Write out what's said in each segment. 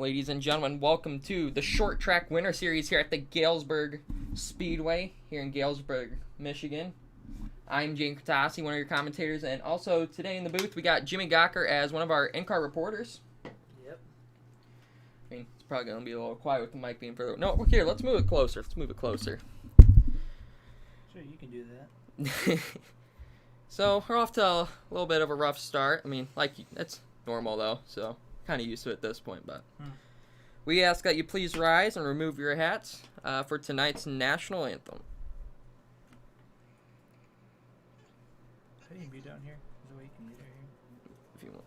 Ladies and gentlemen, welcome to the short track winter series here at the Galesburg Speedway here in Galesburg, Michigan. I'm Jane Kratasi, one of your commentators, and also today in the booth we got Jimmy Gawker as one of our in-car reporters. Yep. I mean, it's probably going to be a little quiet with the mic being further. No, here, let's move it closer. Let's move it closer. Sure, you can do that. So, we're off to a little bit of a rough start. I mean, like, it's normal though, so kind of used to it at this point, but we ask that you please rise and remove your hats for tonight's national anthem. How do you mute down here? Is there a way you can mute here? If you want.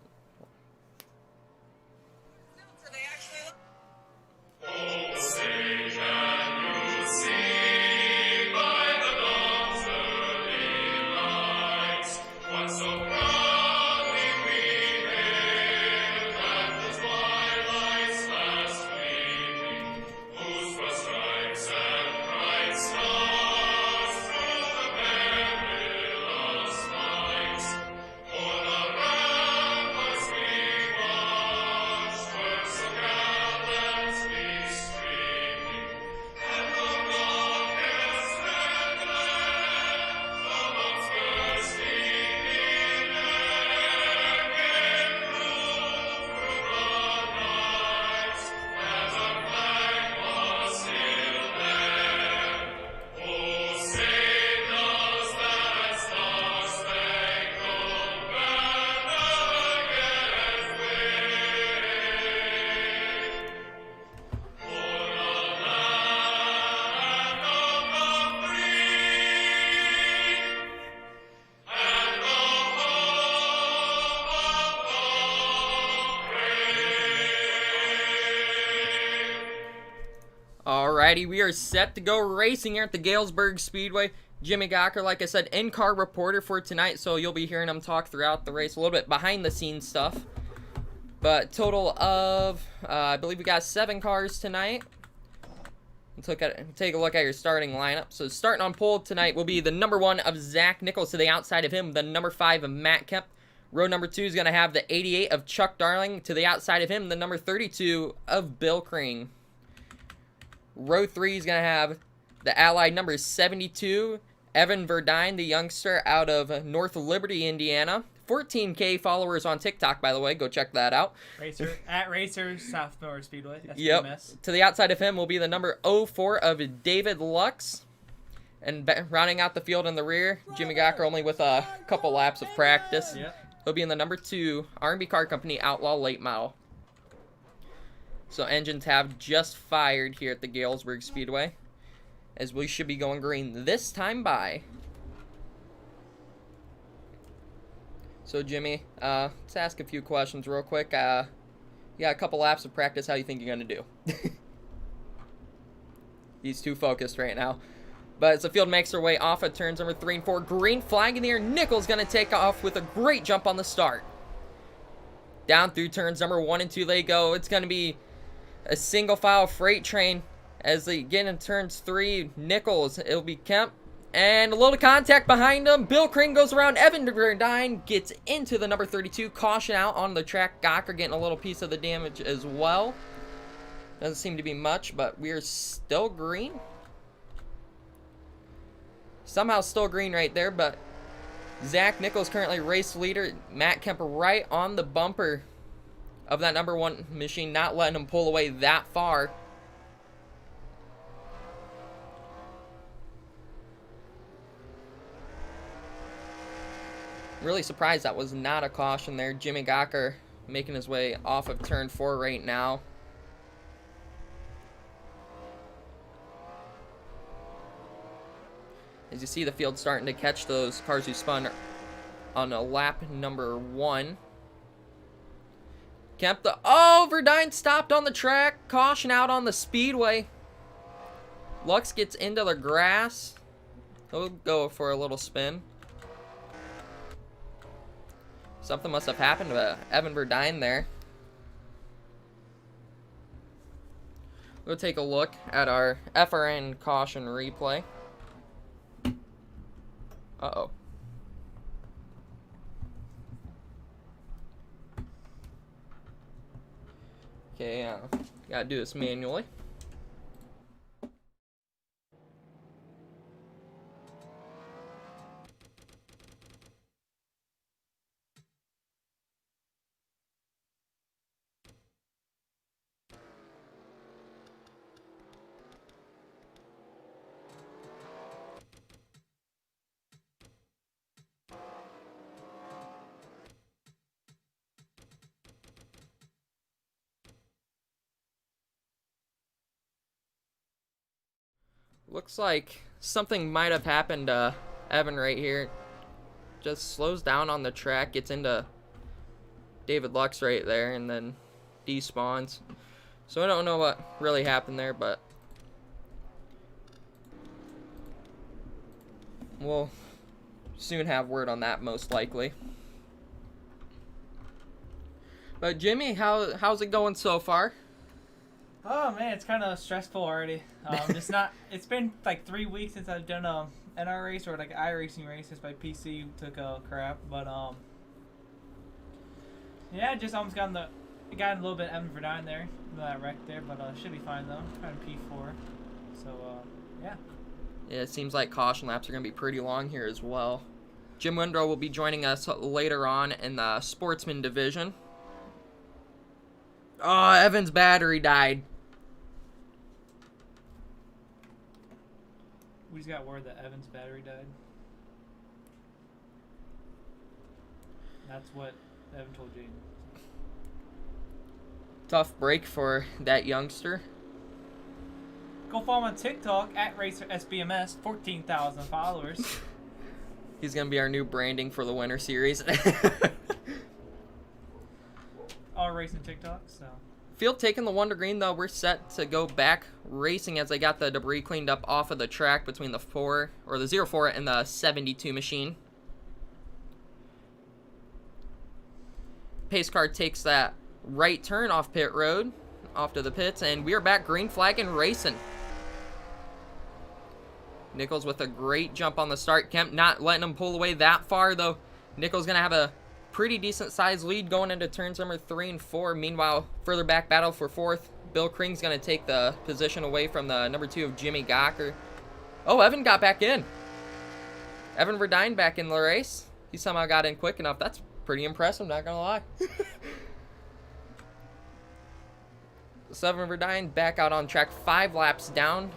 Oh, say can you see by the dawn's early lights what so proudly we hailed at the twilight's last gleaming, whose broad stripes and bright stars through the perilous fights o'er the ramparts we watched were so gallantly streaming, and the rockets red glare amongst bursting in air came through the night, and our flag was still there. Oh, say does that star-spangled banner yet wave? For the land of the free and the home of the brave. Alrighty, we are set to go racing here at the Galesburg Speedway. Jimmy Gawker, like I said, in-car reporter for tonight, so you'll be hearing him talk throughout the race, a little bit behind-the-scenes stuff. But total of, I believe we got 7 cars tonight. Take a look at your starting lineup. So starting on pole tonight will be the number 1 of Zach Nichols. To the outside of him, the number 5 of Matt Kemp. Row number 2 is going to have the 88 of Chuck Darling. To the outside of him, the number 32 of Bill Kring. Row 3 is going to have the Allied number 72, Evan Verdine, the youngster out of North Liberty, Indiana. 14K followers on TikTok, by the way. Go check that out. Racer Sophomore Speedway. That's Yep. To the outside of him will be the number 04 of David Lux. And rounding out the field in the rear, Jimmy Gawker only with a couple laps of practice. Yep. He'll be in the number 2 R&B Car Company Outlaw Late Model. So engines have just fired here at the Galesburg Speedway, as we should be going green this time by. So Jimmy, let's ask a few questions real quick. You got a couple laps of practice. How do you think you're going to do? He's too focused right now. But as the field makes their way off of turns number 3 and 4, green flag in the air. Nichols going to take off with a great jump on the start. Down through turns number 1 and 2 they go. It's going to be a single file freight train as they get in turns 3. Nichols, it'll be Kemp, and a little contact behind him. Bill Kring goes around. Evan Verdine gets into the number 32. Caution out on the track. Gawker getting a little piece of the damage as well. Doesn't seem to be much, but we are still green. Somehow still green right there, but Zach Nichols currently race leader. Matt Kemp right on the bumper of that number 1 machine, not letting him pull away that far. Really surprised that was not a caution there. Jimmy Gawker making his way off of turn 4 right now. As you see the field starting to catch those cars who spun on a lap number 1. Kemp, Verdine stopped on the track. Caution out on the speedway. Lux gets into the grass. He'll go for a little spin. Something must have happened to Evan Verdine there. We'll take a look at our FRN caution replay. Uh-oh. Okay, gotta do this manually. Looks like something might have happened to Evan right here. Just slows down on the track, gets into David Lux right there, and then despawns. So I don't know what really happened there, but we'll soon have word on that most likely. But Jimmy, how's it going so far? Oh man, it's kind of stressful already. It's not. It's been like 3 weeks since I've done a NR race or like an iRacing race since my PC took a crap. But yeah, just almost got a little bit Evan Verdine there, that wreck there, but should be fine though. Kind of P4, so yeah. Yeah, it seems like caution laps are gonna be pretty long here as well. Jim Windrow will be joining us later on in the Sportsman division. Oh, Evan's battery died. We just got word that Evan's battery died. That's what Evan told Jaden. Tough break for that youngster. Go follow him on TikTok at RacerSBMS, 14,000 followers. He's gonna be our new branding for the Winter Series. All racing TikTok, so. Field taking the 1 to green though. We're set to go back racing as they got the debris cleaned up off of the track between the 04 and the 72 machine. Pace car takes that right turn off pit road, off to the pits, and we are back green flag and racing. Nichols with a great jump on the start. Kemp not letting him pull away that far though. Nichols gonna have a pretty decent sized lead going into turns number 3 and 4. Meanwhile, further back battle for 4th. Bill Kring's going to take the position away from the number 2 of Jimmy Gawker. Oh, Evan got back in. Evan Verdine back in the race. He somehow got in quick enough. That's pretty impressive, not going to lie. So Evan Verdine back out on track 5 laps down.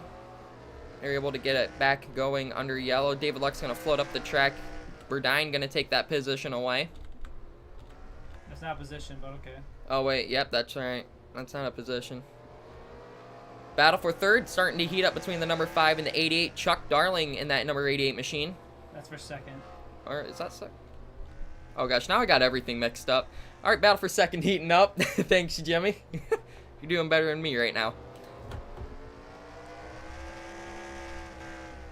They're able to get it back going under yellow. David Luck's going to float up the track. Verdine going to take that position away. That's not a position, but okay. Oh, wait. Yep, that's right. That's not a position. Battle for 3rd. Starting to heat up between the number 5 and the 88. Chuck Darling in that number 88 machine. That's for 2nd. Or is that 2nd? Oh, gosh. Now I got everything mixed up. All right, battle for 2nd heating up. Thanks, Jimmy. You're doing better than me right now.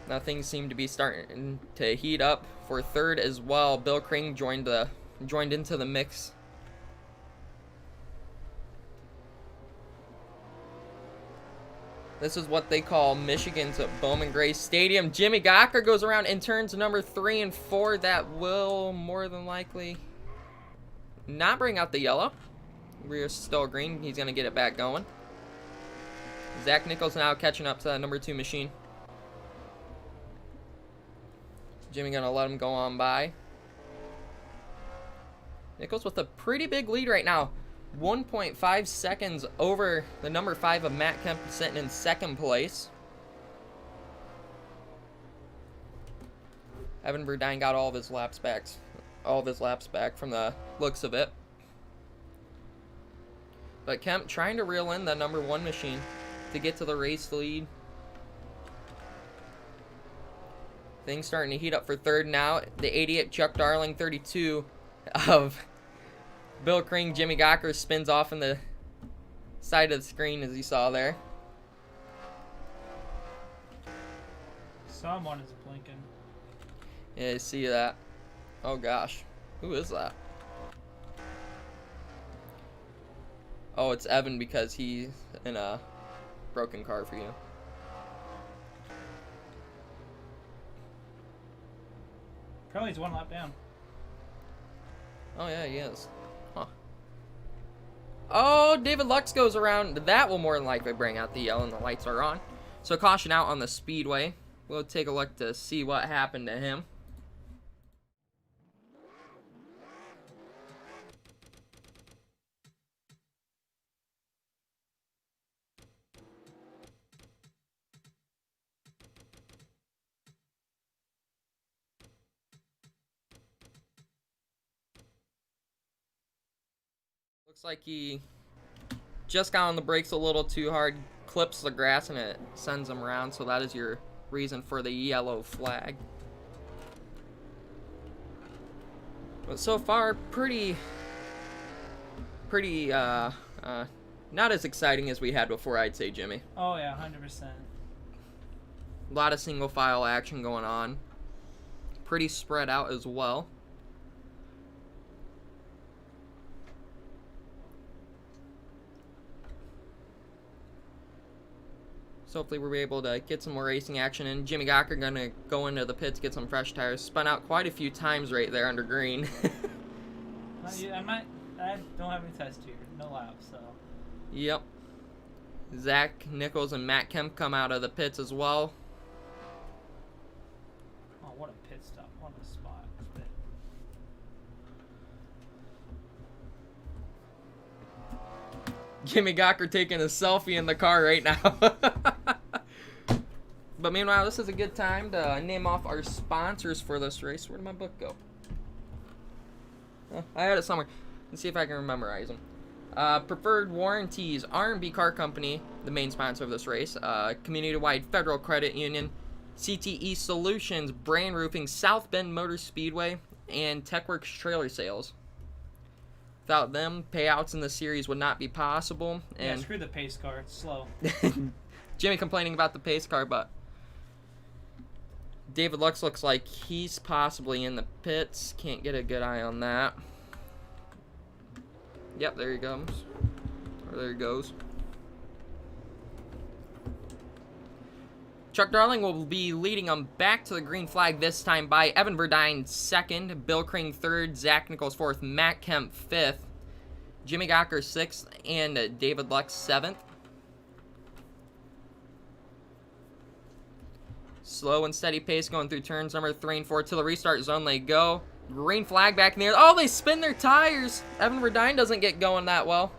Now things seem to be starting to heat up for 3rd as well. Bill Kring joined into the mix. This is what they call Michigan's Bowman Gray Stadium. Jimmy Gawker goes around in turns number 3 and 4. That will more than likely not bring out the yellow. Rear still green. He's going to get it back going. Zach Nichols now catching up to that number 2 machine. Jimmy going to let him go on by. Nichols with a pretty big lead right now. 1.5 seconds over the number 5 of Matt Kemp, sitting in 2nd place. Evan Verdine got all of his laps back from the looks of it. But Kemp trying to reel in the number 1 machine to get to the race lead. Things starting to heat up for 3rd now. The 88 Chuck Darling, 32 of Bill Kring. Jimmy Gawker spins off in the side of the screen as you saw there. Someone is blinking. Yeah, you see that. Oh gosh. Who is that? Oh, it's Evan because he's in a broken car for you. Probably he's 1 lap down. Oh yeah, he is. Huh. Oh, David Lux goes around. That will more than likely bring out the yellow, and the lights are on. So caution out on the Speedway. We'll take a look to see what happened to him. Looks like he just got on the brakes a little too hard, clips the grass, and it sends him around. So that is your reason for the yellow flag. But so far, pretty not as exciting as we had before, I'd say, Jimmy. Oh yeah, 100%. A lot of single file action going on. Pretty spread out as well. So hopefully we'll be able to get some more racing action. And Jimmy Gawker gonna go into the pits, get some fresh tires. Spun out quite a few times right there under green. I don't have any test here, no laps, so. Yep. Zach Nichols and Matt Kemp come out of the pits as well. Oh, what a pit stop! What a spot! Jimmy Gawker taking a selfie in the car right now. But meanwhile, this is a good time to name off our sponsors for this race. Where did my book go? Oh, I had it somewhere. Let's see if I can memorize them. Preferred Warranties, R&B Car Company, the main sponsor of this race. Community-wide Federal Credit Union, CTE Solutions, Brand Roofing, South Bend Motor Speedway, and TechWorks Trailer Sales. Without them, payouts in the series would not be possible. And yeah, screw the pace car. It's slow. Jimmy complaining about the pace car, but David Lux looks like he's possibly in the pits. Can't get a good eye on that. Yep, there he comes. Or there he goes. Chuck Darling will be leading them back to the green flag this time by Evan Verdine second, Bill Kring third, Zach Nichols fourth, Matt Kemp fifth, Jimmy Gawker sixth, and David Lux seventh. Slow and steady pace going through turns number 3 and 4 to the restart zone they go. Green flag back in the air. Oh, they spin their tires. Evan Verdine doesn't get going that well.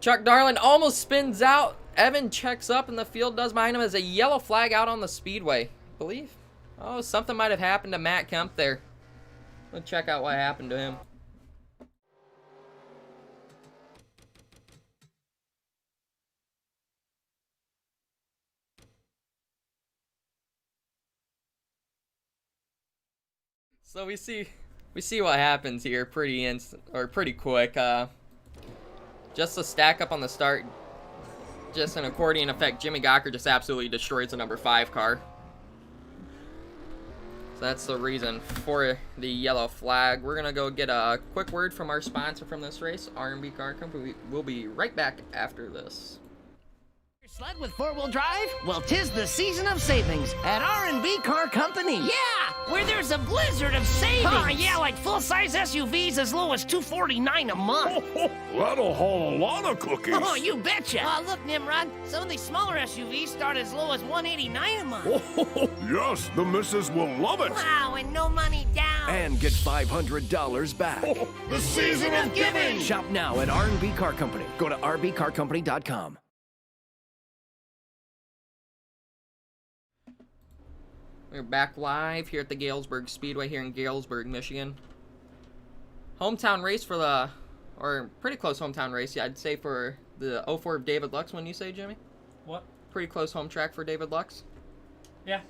Chuck Darling almost spins out. Evan checks up and the field does behind him as a yellow flag out on the Speedway, I believe. Oh, something might have happened to Matt Kemp there. Let's check out what happened to him. So we see what happens here pretty quick. Just a stack up on the start. Just an accordion effect. Jimmy Gawker just absolutely destroys the number 5 car. So that's the reason for the yellow flag. We're gonna go get a quick word from our sponsor from this race, R&B Car Company. We'll be right back after this. Sled with 4-wheel drive? Well, 'tis the season of savings at R&B Car Company. Yeah, where there's a blizzard of savings. Oh, yeah, like full-size SUVs as low as $249 a month. That'll haul a lot of cookies. Oh, you betcha. Oh, look, Nimrod, some of these smaller SUVs start as low as $189 a month. Oh, yes, the missus will love it. Wow, and no money down. And get $500 back. The season of giving. Shop now at R&B Car Company. Go to rbcarcompany.com. We're back live here at the Galesburg Speedway here in Galesburg, Michigan. Hometown race for the, or pretty close hometown race, yeah, I'd say, for the 04 of David Lux, wouldn't you say, Jimmy? What? Pretty close home track for David Lux. Yeah.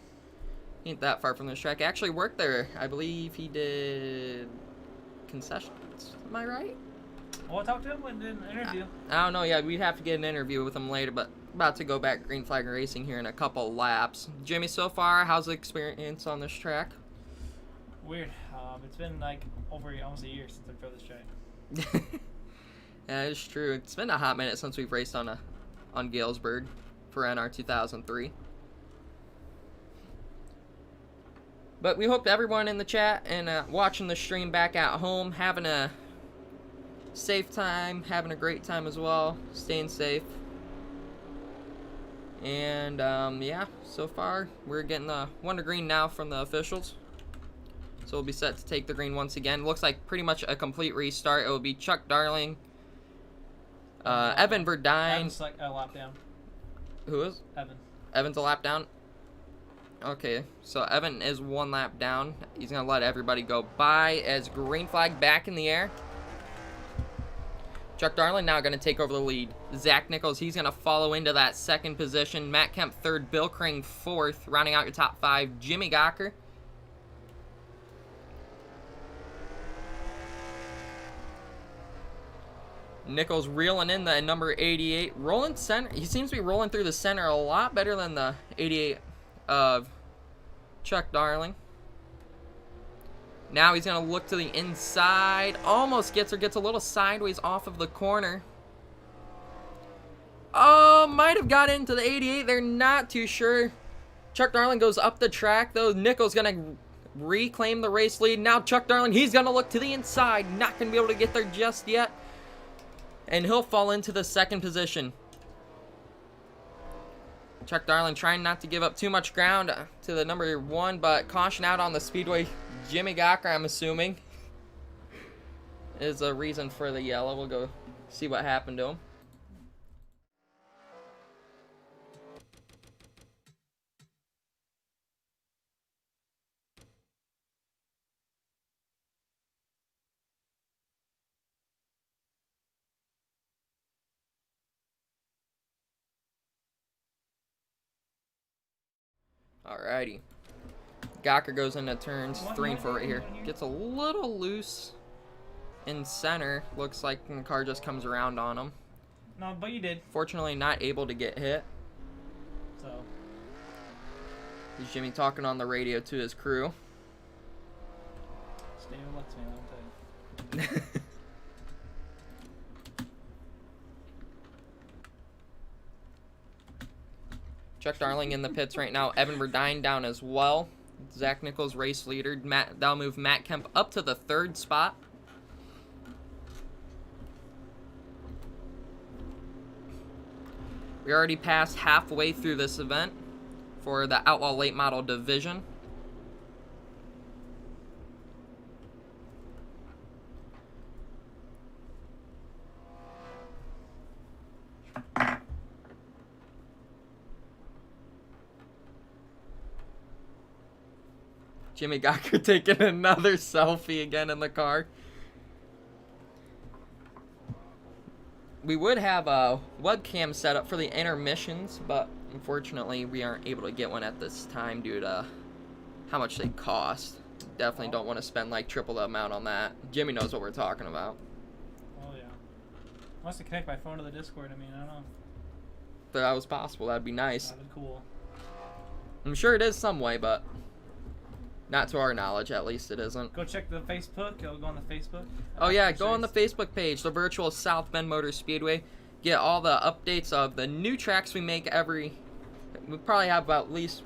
He ain't that far from this track. He actually worked there. I believe he did concessions. Am I right? Well, I talked to him in an interview. I don't know. Yeah, we'd have to get an interview with him later, but about to go back green flag racing here in a couple laps. Jimmy, so far, how's the experience on this track? Weird. It's been like over almost a year since I drove this track. Yeah, it's true. It's been a hot minute since we've raced on Galesburg for NR 2003. But we hope everyone in the chat and watching the stream back at home having a safe time, having a great time as well, staying safe. And yeah, so far we're getting the 1 to green now from the officials. So we'll be set to take the green once again. Looks like pretty much a complete restart. It will be Chuck Darling, Evan Verdine. Evan's like a lap down. Who is? Evan. Evan's a lap down. Okay, so Evan is 1 lap down. He's gonna let everybody go by as green flag back in the air. Chuck Darling now gonna take over the lead. Zach Nichols, he's gonna follow into that 2nd position. Matt Kemp 3rd, Bill Crane 4th, rounding out your top 5. Jimmy Gawker. Nichols reeling in the number 88. Rolling center. He seems to be rolling through the center a lot better than the 88 of Chuck Darling. Now he's going to look to the inside. Almost gets a little sideways off of the corner. Oh, might have got into the 88. They're not too sure. Chuck Darling goes up the track, though. Nichols going to reclaim the race lead. Now Chuck Darling, he's going to look to the inside. Not going to be able to get there just yet. And he'll fall into the 2nd position. Chuck Darling trying not to give up too much ground to the number 1, but caution out on the Speedway. Jimmy Gawker, I'm assuming, is a reason for the yellow. We'll go see what happened to him. Alrighty. Gawker goes into turns 3 and 4 right here. Gets a little loose in center. Looks like the car just comes around on him. No, but you did. Fortunately, not able to get hit. So. Is Jimmy talking on the radio to his crew? Stay with me, I'll tell you. Chuck Darling in the pits right now. Evan Verdine down as well. Zach Nichols race leader. That'll move Matt Kemp up to the 3rd spot. We already passed halfway through this event for the Outlaw Late Model Division. Jimmy Gawker taking another selfie again in the car. We would have a webcam set up for the intermissions, but unfortunately we aren't able to get one at this time due to how much they cost. Definitely don't want to spend like triple the amount on that. Jimmy knows what we're talking about. Oh yeah. Wants to connect my phone to the Discord. I mean, I don't know. If that was possible, that'd be nice. That'd be cool. I'm sure it is some way, but not to our knowledge, at least it isn't. Go check the Facebook. Go on the Facebook. Oh yeah, go on the Facebook page, the virtual South Bend Motor Speedway. Get all the updates of the new tracks we make every... We probably have about at least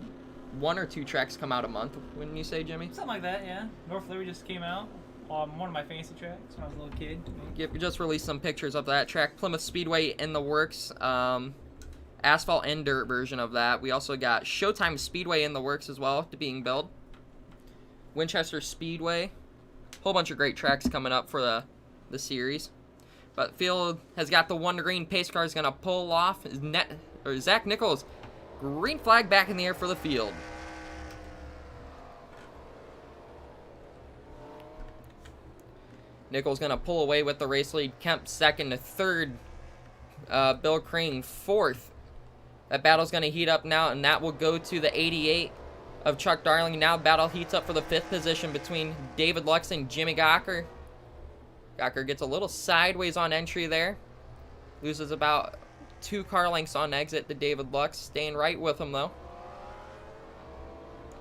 1 or 2 tracks come out a month, wouldn't you say, Jimmy? Something like that, yeah. North Liberty just came out. One of my fantasy tracks when I was a little kid. We just released some pictures of that track. Plymouth Speedway in the works. Asphalt and dirt version of that. We also got Showtime Speedway in the works as well, to being built. Winchester Speedway. Whole bunch of great tracks coming up for the series. But field has got the 1 to green. Pace car is going to pull off. Zach Nichols, green flag back in the air for the field. Nichols going to pull away with the race lead. Kemp 2nd to 3rd. Bill Crane 4th. That battle's going to heat up now, and that will go to the 88 of Chuck Darling. Now battle heats up for the 5th position between David Lux and Jimmy Gawker. Gawker gets a little sideways on entry there. Loses about 2 car lengths on exit to David Lux. Staying right with him, though.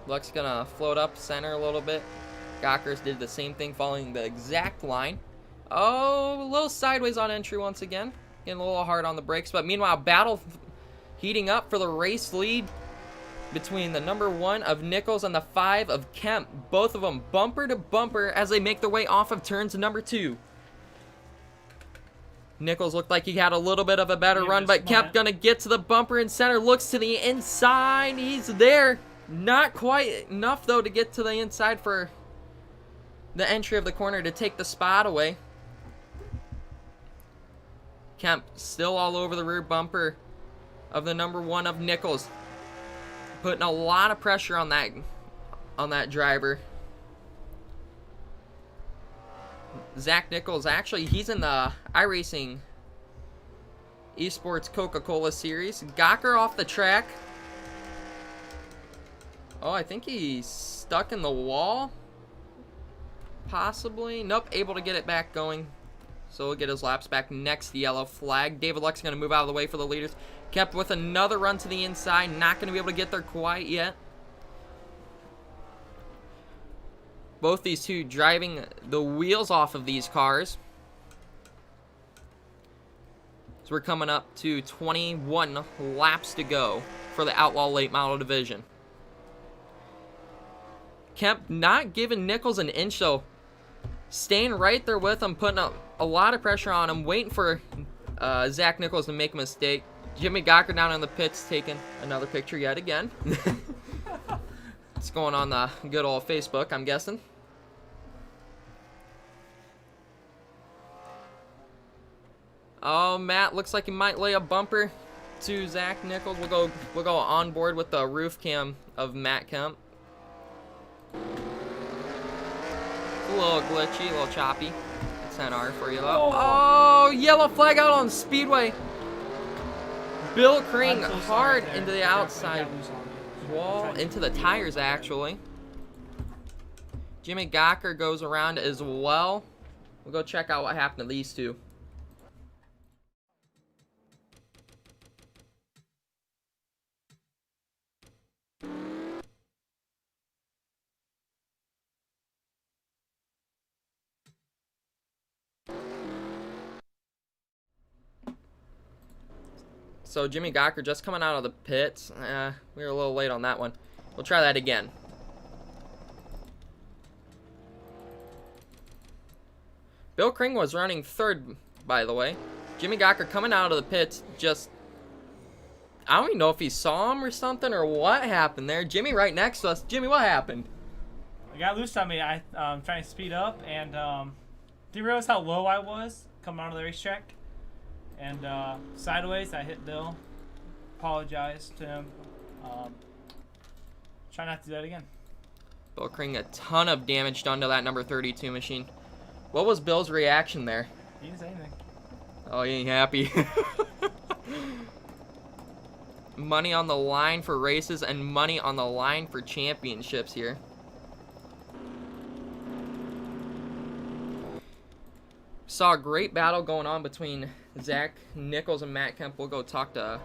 Lux gonna float up center a little bit. Gawker's did the same thing, following the exact line. Oh, a little sideways on entry once again. Getting a little hard on the brakes. But meanwhile, battle heating up for the race lead. between the number 1 of Nichols and the 5 of Kemp. Both of them bumper to bumper as they make their way off of turns number 2. Nichols looked like he had a little bit of a better run, but Kemp gonna get to the bumper in center, looks to the inside, he's there. Not quite enough though to get to the inside for the entry of the corner to take the spot away. Kemp still all over the rear bumper of the number 1 of Nichols, putting a lot of pressure on that driver. Zach Nichols, actually, he's in the iRacing Esports Coca-Cola Series. Gawker off the track. Oh, I think he's stuck in the wall. Possibly. Nope, able to get it back going. So he'll get his laps back next to yellow flag. David Luck's going to move out of the way for the leaders. Kept with another run to the inside. Not going to be able to get there quite yet. Both these two driving the wheels off of these cars. So we're coming up to 21 laps to go for the Outlaw Late Model Division. Kemp not giving Nichols an inch though. Staying right there with him, putting a lot of pressure on him, waiting for Zach Nichols to make a mistake. Jimmy Gawker down in the pits taking another picture yet again. It's going on the good old Facebook, I'm guessing. Oh, Matt looks like he might lay a bumper to Zach Nichols. We'll go on board with the roof cam of Matt Kemp. A little glitchy, a little choppy. It's 10R for you though. Oh, yellow flag out on Speedway. Bill Kring hard into the outside wall, into the tires actually. Jimmy Gawker goes around as well. We'll go check out what happened to these two. So Jimmy Gawker just coming out of the pits. We were a little late on that one. We'll try that again. Bill Kring was running third, by the way. Jimmy Gawker coming out of the pits just... I don't even know if he saw him or something or what happened there. Jimmy right next to us. Jimmy, what happened? I got loose on me. I trying to speed up and didn't realize how low I was coming out of the racetrack. And sideways, I hit Bill. Apologize to him. Try not to do that again. Bill Kring, a ton of damage done to that number 32 machine. What was Bill's reaction there? He didn't say anything. Oh, he ain't happy. Money on the line for races and money on the line for championships here. Saw a great battle going on between Zach Nichols and Matt Kemp. We'll go talk to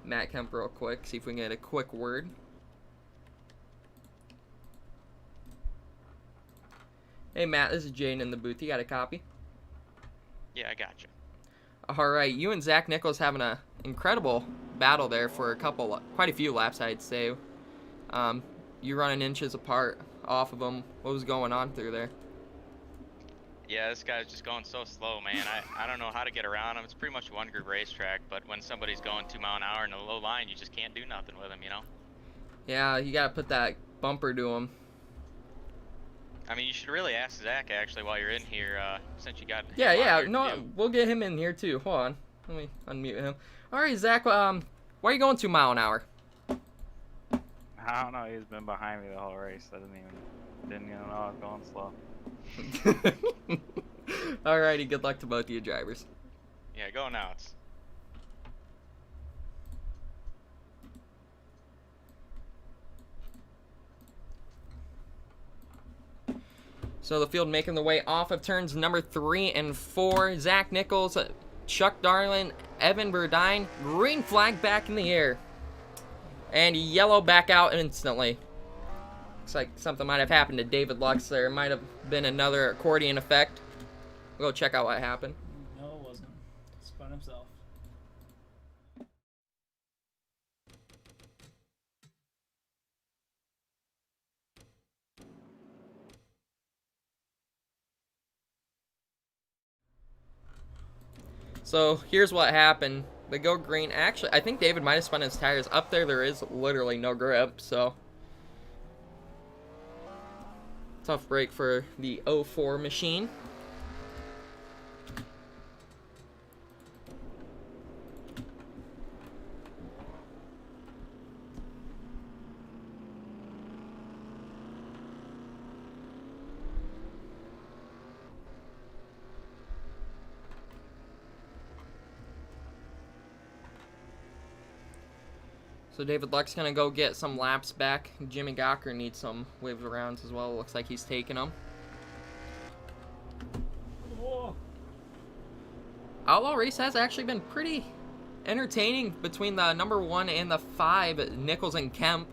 Matt Kemp real quick, see if we can get a quick word. Hey Matt, this is Jaden in the booth. You got a copy? Yeah, I got you. All right, you and Zach Nichols having an incredible battle there for quite a few laps, I'd say. You running inches apart off of him. What was going on through there? Yeah, this guy's just going so slow, man. I don't know how to get around him. It's pretty much a one-group racetrack, but when somebody's going 2 miles an hour in a low line, you just can't do nothing with him, you know? Yeah, you got to put that bumper to him. I mean, you should really ask Zach, actually, while you're in here, since you got Yeah, here, no, too. we'll get him in here, too. Hold on. Let me unmute him. All right, Zach, why are you going 2 miles an hour? I don't know. He's been behind me the whole race. I didn't even know I was going slow. Alrighty, good luck to both of you drivers. Yeah, go now. It's... So the field making the way off of turns number 3 and 4. Zach Nichols, Chuck Darlin, Evan Burdine, green flag back in the air. And yellow back out instantly. Looks like something might have happened to David Lux there. Might have been another accordion effect. We'll go check out what happened. No, it wasn't. Spun himself. So here's what happened. They go green. Actually, I think David might have spun his tires. Up there is literally no grip, so tough break for the 04 machine. So David Luck's going to go get some laps back. Jimmy Gawker needs some wave rounds as well. It looks like he's taking them. Whoa. Outlaw race has actually been pretty entertaining between the number 1 and the 5, Nichols and Kemp.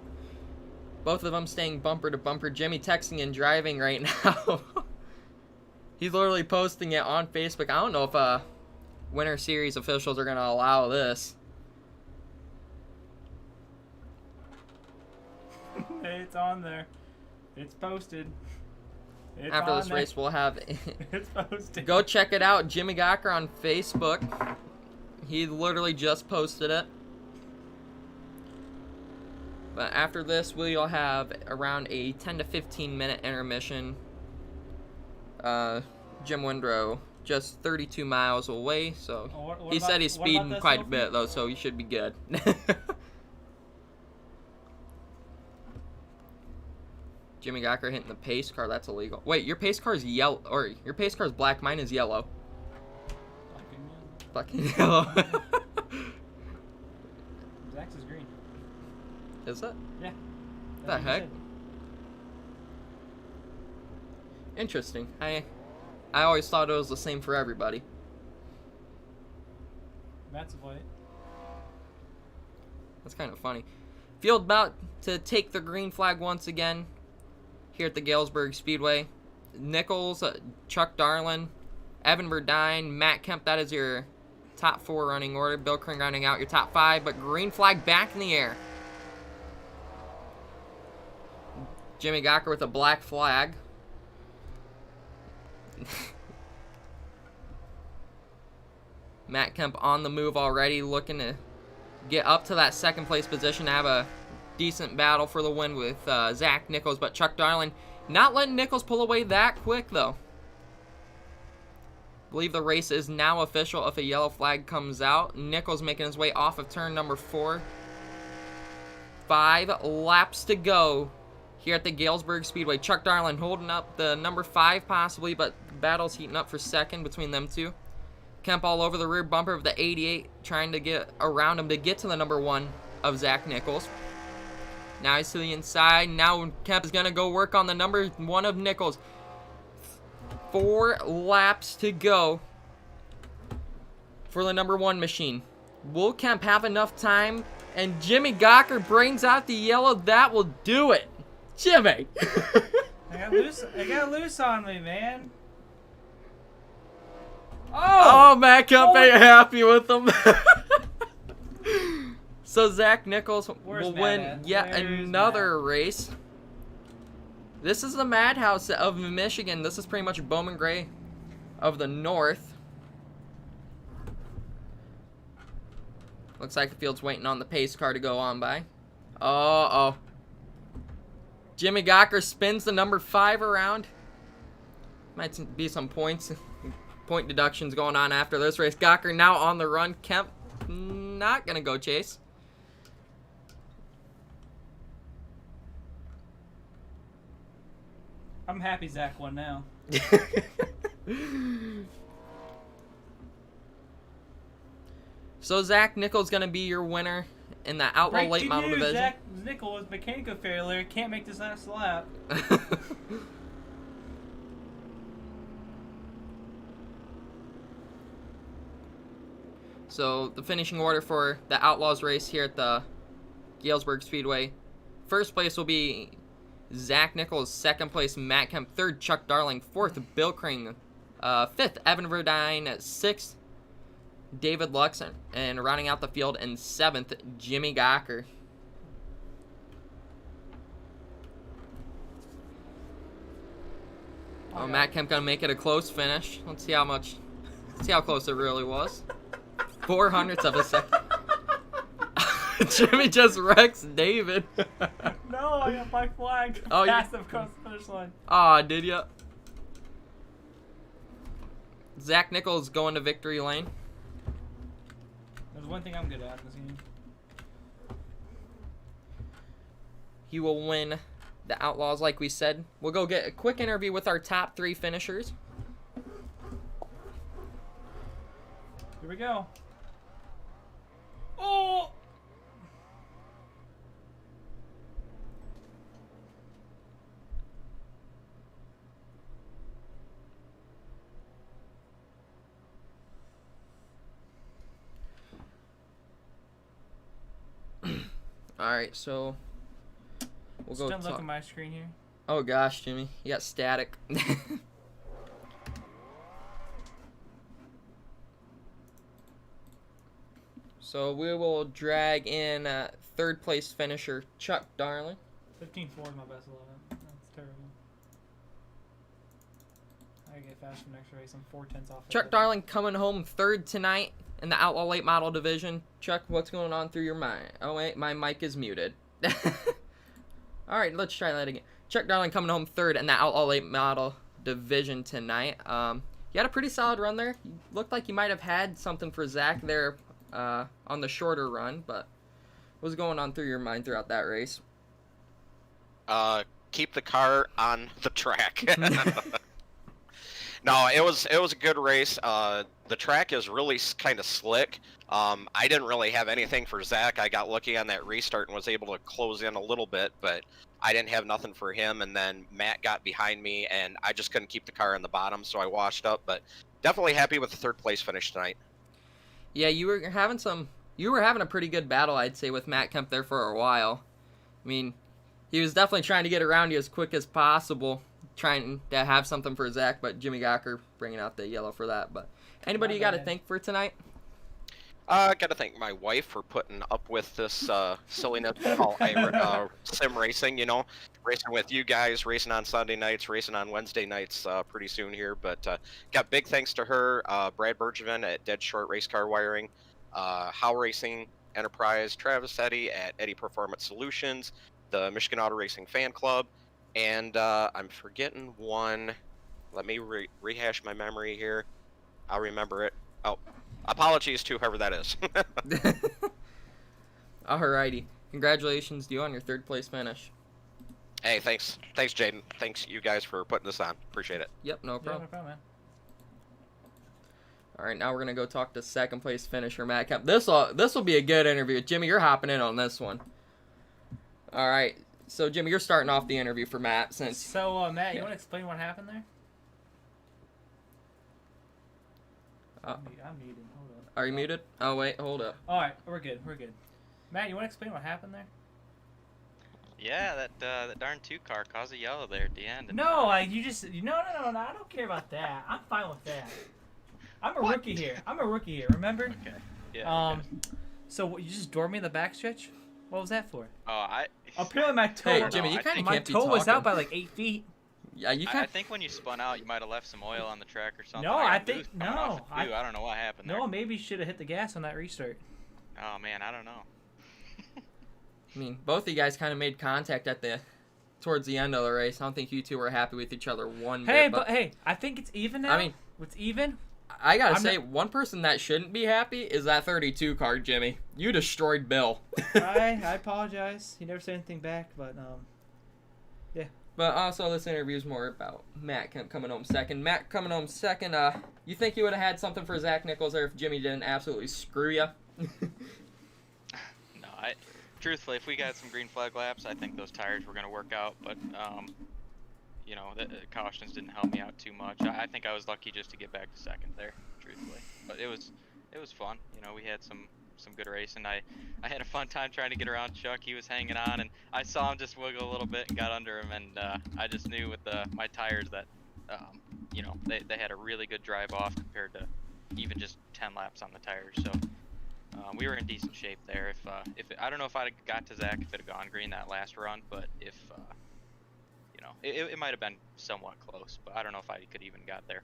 Both of them staying bumper to bumper. Jimmy texting and driving right now. He's literally posting it on Facebook. I don't know if Winter Series officials are going to allow this. It's on there. It's posted. It's After on this there. race, we'll have... It's posted. Go check it out. Jimmy Gawker on Facebook. He literally just posted it. But after this, we'll have around a 10 to 15 minute intermission. Jim Windrow just 32 miles away, so What he about- said he's what about speeding this, quite a Sophie? bit though, so he should be good. Jimmy Gawker hitting the pace car. That's illegal. Wait, your pace car is yellow, or your pace car is black. Mine is yellow. Fucking yellow. Zach's is green. Is it? Yeah. The That's what he heck? said. Interesting. I always thought it was the same for everybody. That's white. That's kind of funny. Field about to take the green flag once again here at the Galesburg Speedway. Nichols, Chuck Darlin, Evan Verdine, Matt Kemp. That is your top 4 running order. Bill Kring rounding out your top 5, but green flag back in the air. Jimmy Gawker with a black flag. Matt Kemp on the move already, looking to get up to that second place position, have a decent battle for the win with Zach Nichols, but Chuck Darlin not letting Nichols pull away that quick though. I believe the race is now official if a yellow flag comes out. Nichols making his way off of turn number 4. 5 laps to go here at the Galesburg Speedway. Chuck Darlin holding up the number 5 possibly, but the battle's heating up for second between them two. Kemp all over the rear bumper of the 88, trying to get around him to get to the number 1 of Zach Nichols. Now he's to the inside. Now Kemp is going to go work on the number 1 of Nichols. 4 laps to go for the number 1 machine. Will Kemp have enough time? And Jimmy Gawker brings out the yellow. That will do it. Jimmy! I got loose on me, man. Oh, Matt Kemp ain't happy with them. So Zach Nichols Where's will Matt win at? yet Where's another race. This is the Madhouse of Michigan. This is pretty much Bowman Gray of the North. Looks like the field's waiting on the pace car to go on by. Uh-oh. Jimmy Gawker spins the number 5 around. Might be some point deductions going on after this race. Gawker now on the run. Kemp not going to go chase. I'm happy Zach won now. So Zach Nichols going to be your winner in the Outlaw Late Model Division. Zach Nichols, mechanical failure, can't make this last lap. So the finishing order for the Outlaws race here at the Galesburg Speedway. First place will be Zach Nichols. Second place, Matt Kemp. Third, Chuck Darling. Fourth, Bill Kring. Fifth, Evan Verdine. Sixth, David Lux. And rounding out the field in 7th, Jimmy Gawker. Oh, Matt Kemp gonna make it a close finish. Let's see how close it really was. 400ths of a second. Jimmy just wrecks David. No, I got black flag. Oh, you- Passive across the finish line. Aw, did ya? Zach Nichols going to victory lane. There's one thing I'm good at in this game. He will win the Outlaws, like we said. We'll go get a quick interview with our top 3 finishers. Here we go. Oh! Alright, so we'll go Just don't look talk. at my screen here. Oh gosh, Jimmy, you got static. So we will drag in 3rd place finisher Chuck Darling. 15-4 is my best 11. That's terrible. I gotta get fast for next race. I'm 4/10 off. Chuck Darling coming home 3rd tonight in the Outlaw Late Model division. Chuck, what's going on through your mind? Oh wait, my mic is muted. Alright, let's try that again. Chuck Darling coming home 3rd in the Outlaw Late Model division tonight. You had a pretty solid run there. You looked like you might have had something for Zach there on the shorter run, but what was going on through your mind throughout that race? Keep the car on the track. No, it was a good race. The track is really kind of slick. I didn't really have anything for Zach. I got lucky on that restart and was able to close in a little bit, but I didn't have nothing for him. And then Matt got behind me, and I just couldn't keep the car on the bottom, so I washed up. But definitely happy with the 3rd place finish tonight. Yeah, you were having a pretty good battle, I'd say, with Matt Kemp there for a while. I mean, he was definitely trying to get around you as quick as possible, trying to have something for Zach, but Jimmy Gawker bringing out the yellow for that. But anybody you got to thank for tonight? I got to thank my wife for putting up with this silliness called sim racing, you know, racing with you guys, racing on Sunday nights, racing on Wednesday nights pretty soon here. But got big thanks to her, Brad Bergevin at Dead Short Race Car Wiring, How Racing Enterprise, Travis Eddy at Eddy Performance Solutions, the Michigan Auto Racing Fan Club, and I'm forgetting one. Let me rehash my memory here. I'll remember it. Oh. Apologies to whoever that is. Alrighty. Congratulations to you on your 3rd place finish. Hey, thanks, Jaden. Thanks you guys for putting this on. Appreciate it. Yep, no Yeah, problem. no problem, man. Alright, now we're going to go talk to 2nd place finisher Matt Kemp. This will be a good interview. Jimmy, you're hopping in on this one. Alright, so Jimmy, you're starting off the interview for Matt since... So, Matt, you want to explain what happened there? I'm muted. Hold up. Are you muted? Oh, wait, hold up. All right, we're good. We're good. Matt, you want to explain what happened there? Yeah, that darn 2 car caused a yellow there at the end. And, No, you just no. I don't care about that. I'm fine with that. I'm a rookie here. Remember? Okay. Yeah. okay. So you just door me in the backstretch? What was that for? Oh, Apparently my toe. Hey, no, Jimmy, you I kind of think my can't be toe was talking. out by like 8 feet. Yeah, you I can't... think when you spun out, you might have left some oil on the track or something. No, got I boost think- coming no, off it, too. I don't know what happened there. No, maybe you should have hit the gas on that restart. Oh man, I don't know. I mean, both of you guys kind of made contact towards the end of the race. I don't think you two were happy with each other one Hey, bit. but hey, I think it's even now. I mean, it's even. I gotta I'm say, not- one person that shouldn't be happy is that 32 car, Jimmy. You destroyed Bill. I apologize. He never said anything back, but yeah. But also, this interview is more about Matt coming home second. Matt coming home second. You think you would have had something for Zach Nichols there if Jimmy didn't absolutely screw you? No, truthfully, if we got some green flag laps, I think those tires were going to work out. But, you know, the cautions didn't help me out too much. I think I was lucky just to get back to second there, truthfully. But it was fun. You know, we had some good racing. I had a fun time trying to get around Chuck. He was hanging on, and I saw him just wiggle a little bit and got under him. And I just knew with my tires that, you know, they had a really good drive off compared to even just 10 laps on the tires. So we were in decent shape there. I don't know if I'd got to Zach if it had gone green that last run, but if you know, it might have been somewhat close. But I don't know if I could even got there.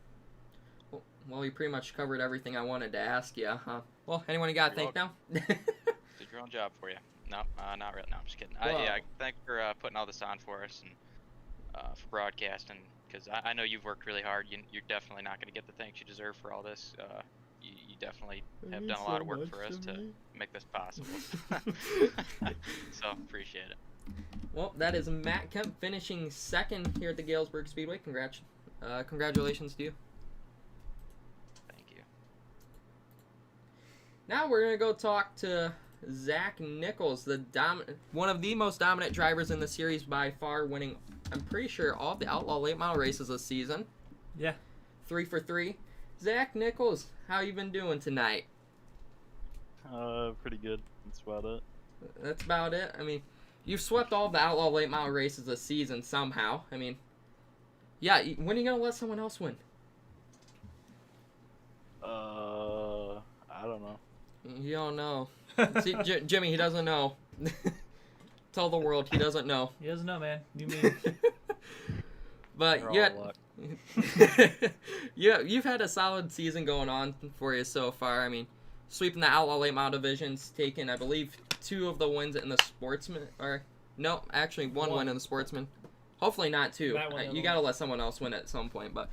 Well, you pretty much covered everything I wanted to ask you. Well, anyone you got to You're thank now? Did your own job for you. No, not really. No, I'm just kidding. Well- Yeah, thanks for putting all this on for us and for broadcasting, because I know you've worked really hard. You're definitely not going to get the thanks you deserve for all this. You definitely have done a lot of work for us to make this possible. So, appreciate it. Well, that is Matt Kemp finishing second here at the Galesburg Speedway. Congratulations to you. Thank you. Now we're gonna go talk to Zach Nichols, one of the most dominant drivers in the series by far, winning, I'm pretty sure, all the Outlaw late model races this season. Yeah. 3 for 3. Zach Nichols, how you been doing tonight? Pretty good. That's about it. That's about it. I mean, you've swept all the Outlaw late model races this season somehow. I mean, yeah, when are you gonna let someone else win? I don't know. You don't know. See, Jimmy, he doesn't know. Tell the world he doesn't know. He doesn't know, man. You mean? But We're all yet, luck. you've had a solid season going on for you so far. I mean, sweeping the Outlaw late model divisions, taking, I believe, 2 of the wins in the Sportsman, or no, actually one win in the Sportsman. Hopefully not 2. That one, You gotta let someone else win at some point, but.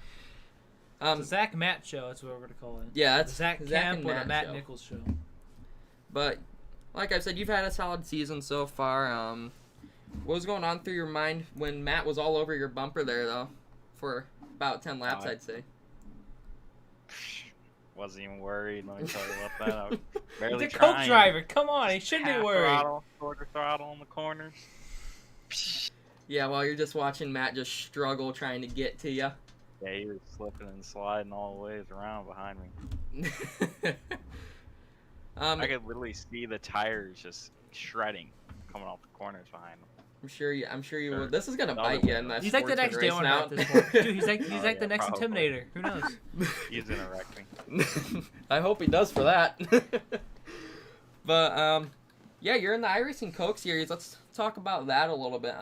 The Zach Matt show. That's what we're gonna call it. Yeah, that's the Zach Zach Camp and or the Matt Matt show. Nichols show. But like I said, you've had a solid season so far. What was going on through your mind when Matt was all over your bumper there, though, for about 10 laps, I'd say? Wasn't even worried. Let me tell you about that. I was barely He's a trying. coke driver. Come on, he shouldn't be Half worried. Throttle, quarter throttle in the corners. Yeah, while you're just watching Matt just struggle trying to get to you. Yeah, he was slipping and sliding all the ways around behind me. I could literally see the tires just shredding coming off the corners behind him. I'm sure you Sure. will. This is gonna No, bite you in that He's like the next sportsman race Dillon now. at this point. Dude, he's like Oh, the yeah, next probably. Intimidator. Who knows? He's gonna wreck me. I hope he does for that. But yeah, you're in the iRacing Coke series. Let's talk about that a little bit.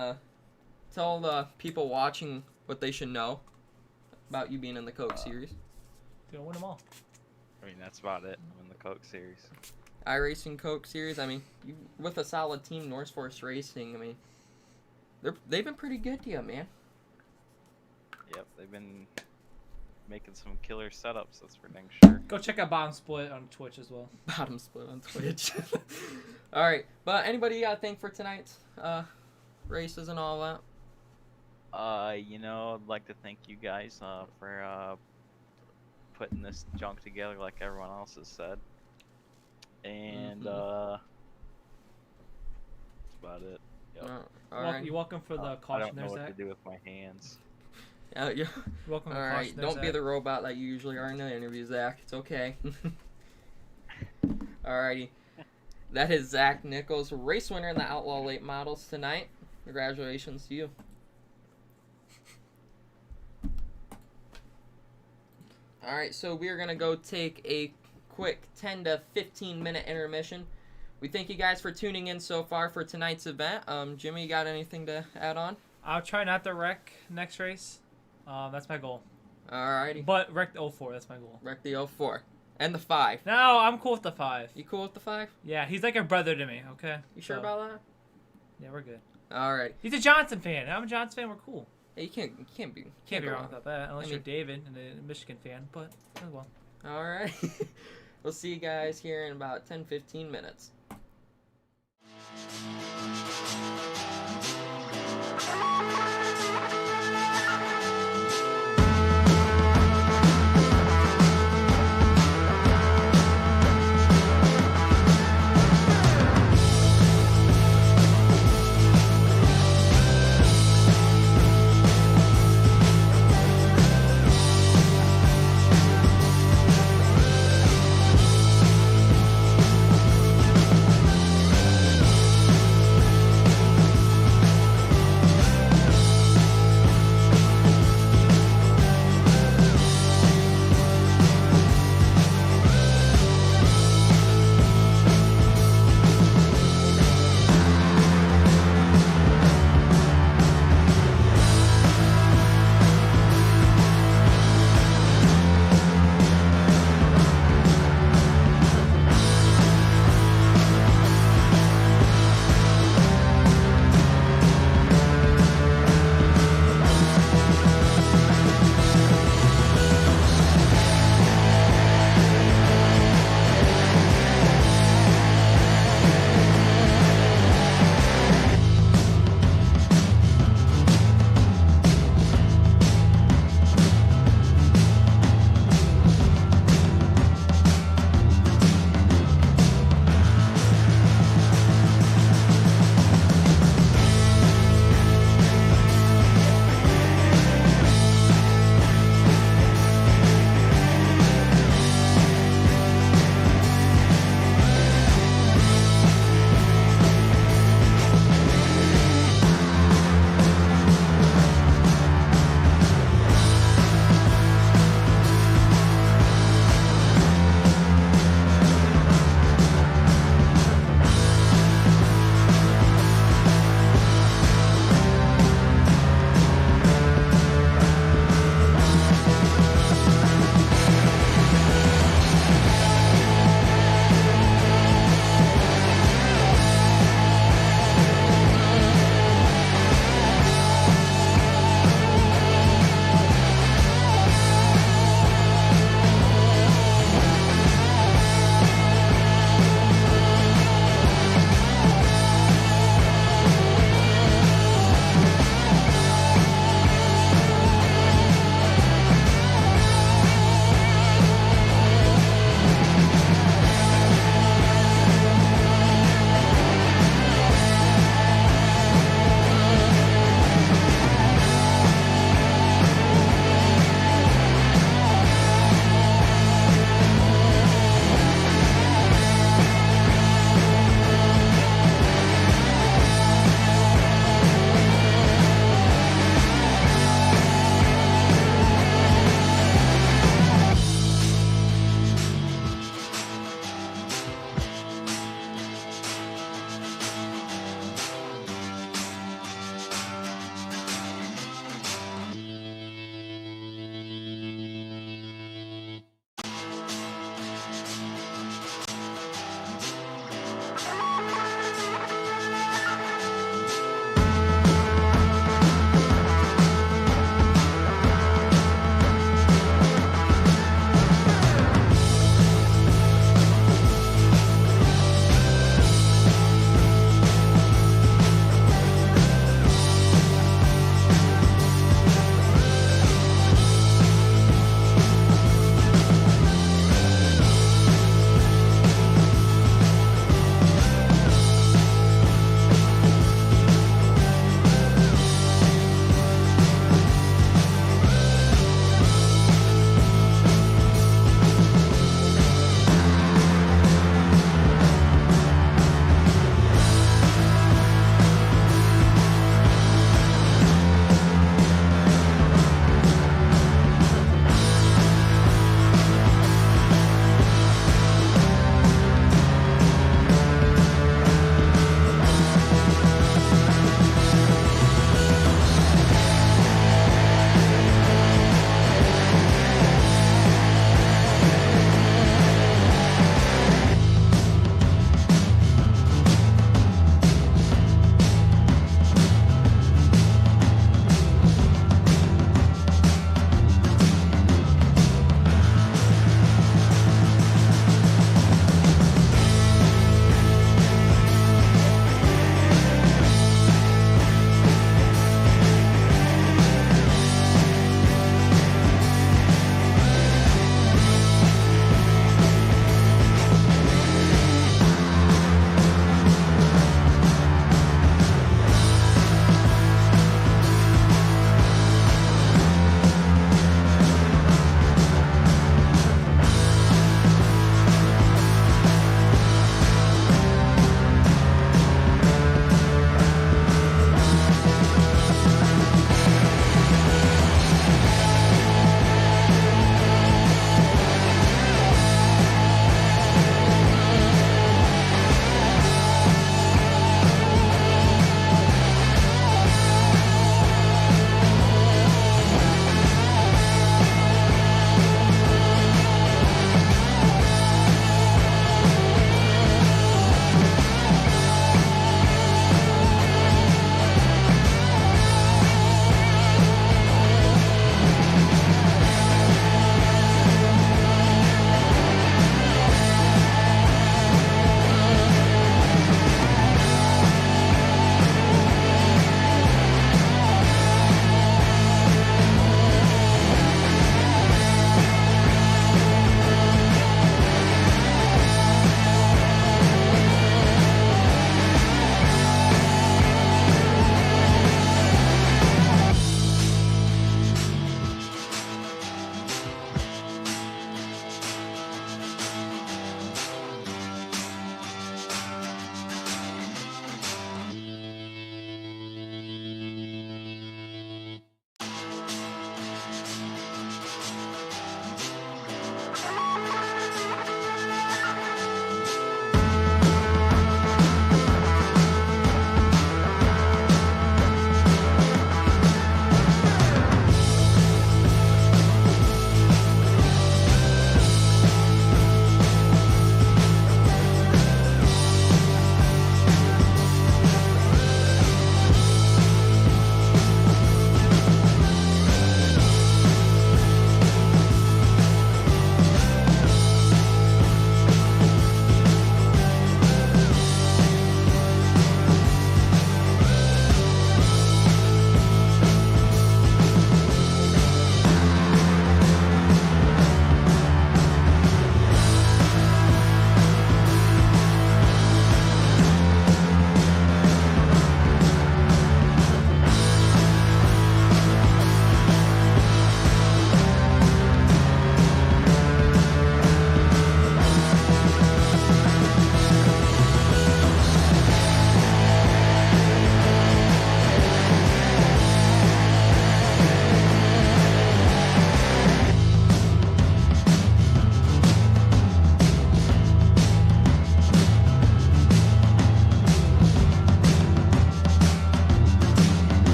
Tell the people watching what they should know about you being in the Coke series. Gonna win them all. I mean, that's about it. I'm in the Coke series. iRacing Coke series. I mean, you with a solid team, North Force Racing. I mean, they've been pretty good to you, man. Yep, they've been making some killer setups. That's for dang sure. Go check out Bottom Split on Twitch as well. Bottom split on Twitch. All right, but anybody you gotta thank for tonight's races and all that? You know, I'd like to thank you guys for putting this junk together like everyone else has said. And that's about it. Yep. All right. You're welcome for the I caution don't know there, what Zach. to do with my hands. Yeah. You're welcome All to right. caution there, Don't be Zach. the robot that you usually are in the interview, Zach. It's okay. Alrighty. That is Zach Nichols, race winner in the Outlaw Late Models tonight. Congratulations to you. Alright, so we're going to go take a quick 10 to 15 minute intermission. We thank you guys for tuning in so far for tonight's event. Jimmy, you got anything to add on? I'll try not to wreck next race. That's my goal. Alrighty. But wreck the 04, that's my goal. Wreck the 04. And the 5. No, I'm cool with the 5. You cool with the 5? Yeah, he's like a brother to me, okay? You sure So, about that? Yeah, we're good. Alright. He's a Johnson fan. I'm a Johnson fan, we're cool. Hey, you can't be Can't be go wrong about that, unless I you're mean- David and a Michigan fan, but oh well. Alright. We'll see you guys here in about 10-15 minutes.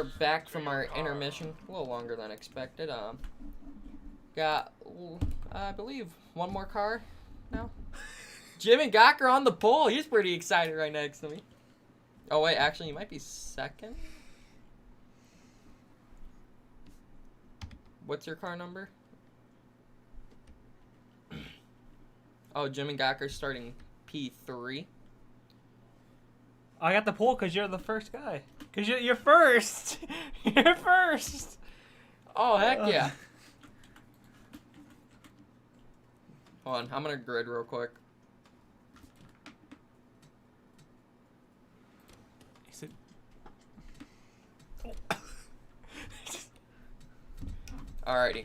are back from our intermission. A little longer than expected. Got, I believe, one more car now. Jim and Gawker on the pole. He's pretty excited right next to me. Oh, wait, actually, he might be second. What's your car number? Oh, Jim and Gawker starting P3. I got the pole because you're the first guy. Because you're first. You're first. Oh, heck yeah. Hold on, I'm going to grid real quick. Alrighty.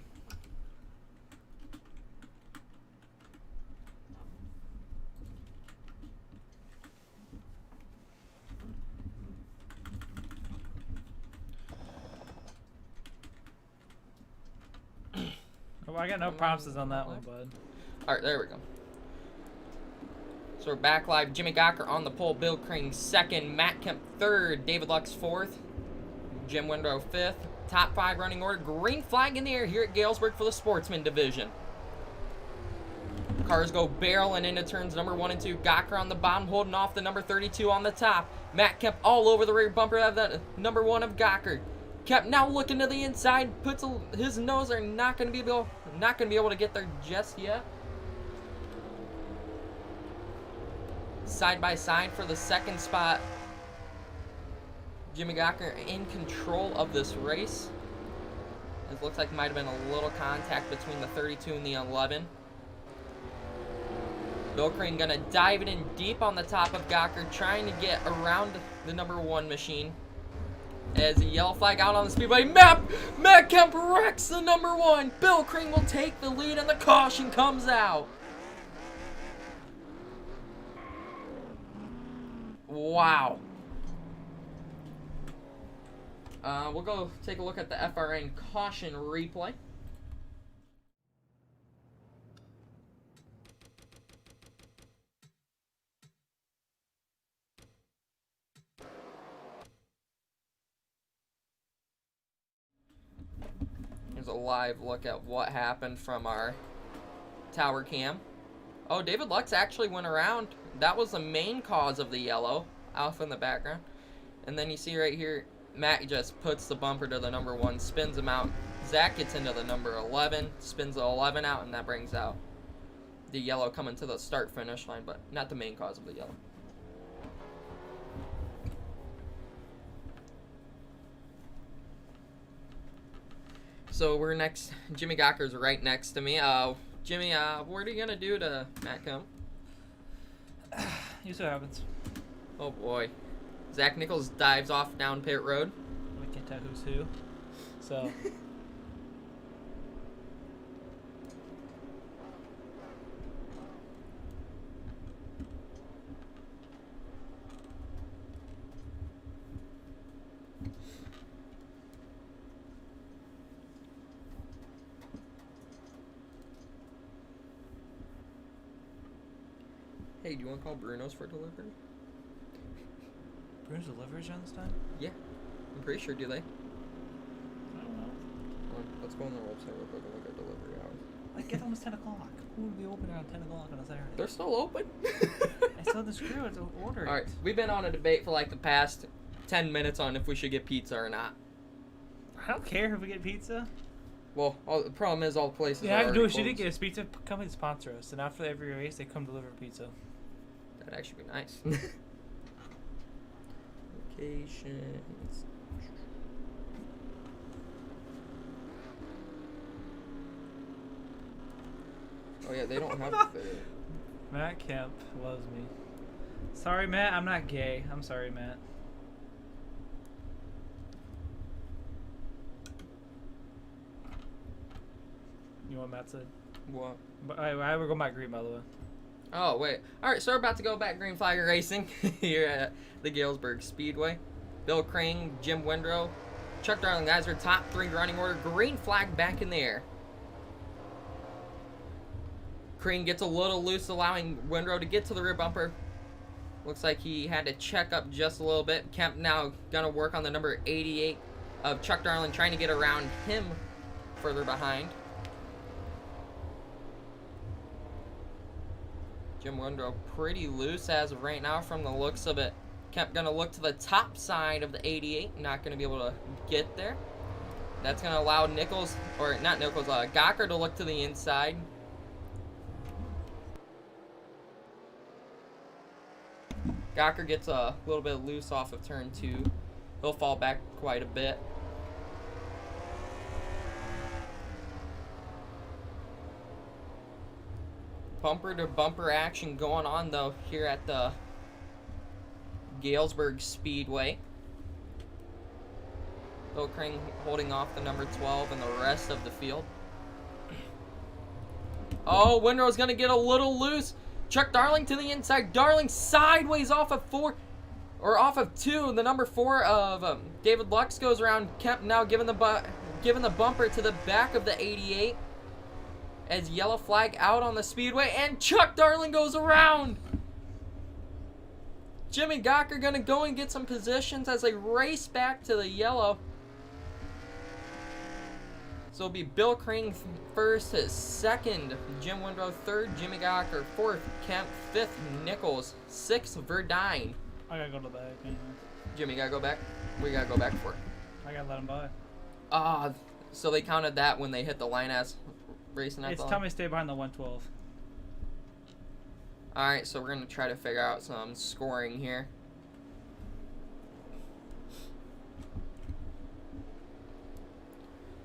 Oh, I got no promises on that one, bud. Alright, there we go. So we're back live. Jimmy Gawker on the pole. Bill Crane second. Matt Kemp third. David Lux fourth. Jim Windrow fifth. Top 5 running order. Green flag in the air here at Galesburg for the Sportsman Division. Cars go barreling into turns number 1 and 2. Gawker on the bottom, holding off the number 32 on the top. Matt Kemp all over the rear bumper of the number 1 of Gawker. Kemp now looking to the inside. His nose are not going to be able to get there just yet. Side by side for the second spot. Jimmy Gawker in control of this race. It looks like might have been a little contact between the 32 and the 11. Bill Crane gonna dive it in deep on the top of Gawker, trying to get around the number 1 machine. As a yellow flag out on the speedway, Matt Kemp wrecks the number 1. Bill Crane will take the lead and the caution comes out. Wow. We'll go take a look at the FRN caution replay. Here's a live look at what happened from our tower cam. Oh, David Lux actually went around. That was the main cause of the yellow, off in the background. And then you see right here, Matt just puts the bumper to the number 1, spins him out. Zach gets into the number 11, spins the 11 out, and that brings out the yellow coming to the start-finish line, but not the main cause of the yellow. So we're next. Jimmy Gawker's right next to me. Jimmy, what are you gonna do to Matt Kemp? You see what happens. Oh boy. Zach Nichols dives off down pit road. We can't tell who's who. So. Hey, do you want to call Bruno's for delivery? Bruno's delivers on this time? Yeah. I'm pretty sure, do they? I don't know. Let's go on their website real quick and look at delivery hours. Like, it's almost 10 o'clock. Who would be open around 10 o'clock on a Saturday? They're still open. I saw the screw. It's ordered. Alright, we've been on a debate for like the past 10 minutes on if we should get pizza or not. I don't care if we get pizza. Well, the problem is all the places Yeah, are I can do already is you did closed. get a pizza company to sponsor us, and after every race, they come deliver pizza. That'd actually be nice. Locations. Oh yeah, they don't have the... Matt Kemp loves me. Sorry, Matt. I'm not gay. I'm sorry, Matt. You know what Matt said? What? But I we're going back green, by the way. Oh, wait. Alright, so we're about to go back green flag racing here at the Galesburg Speedway. Bill Crane, Jim Windrow, Chuck Darling, guys are top 3 running order. Green flag back in the air. Crane gets a little loose, allowing Windrow to get to the rear bumper. Looks like he had to check up just a little bit. Kemp now gonna work on the number 88 of Chuck Darling trying to get around him further behind. Jim Windrow pretty loose as of right now from the looks of it. Kemp gonna look to the top side of the 88, not gonna be able to get there. That's gonna allow Nichols, or not Nichols, Gawker to look to the inside. Gawker gets a little bit loose off of turn 2. He'll fall back quite a bit. Bumper to bumper action going on though here at the Galesburg Speedway. Bill Crane holding off the number 12 and the rest of the field. Oh, Windrow's gonna get a little loose. Chuck Darling to the inside. Darling sideways off of 4, or off of 2. The number 4 of David Lux goes around. Kemp now giving the bumper to the back of the 88. As yellow flag out on the speedway, and Chuck Darling goes around. Jimmy Gawker gonna go and get some positions as they race back to the yellow. So it'll be Bill Crane first, his second, Jim Windrow third, Jimmy Gawker fourth, Kemp fifth, Nichols sixth, Verdine. I gotta go to the back. Anyway. Jimmy gotta go back. We gotta go back for it. I gotta let him by. So they counted that when they hit the line as racing at It's the line? tell me to stay behind the 112. Alright, so we're going to try to figure out some scoring here.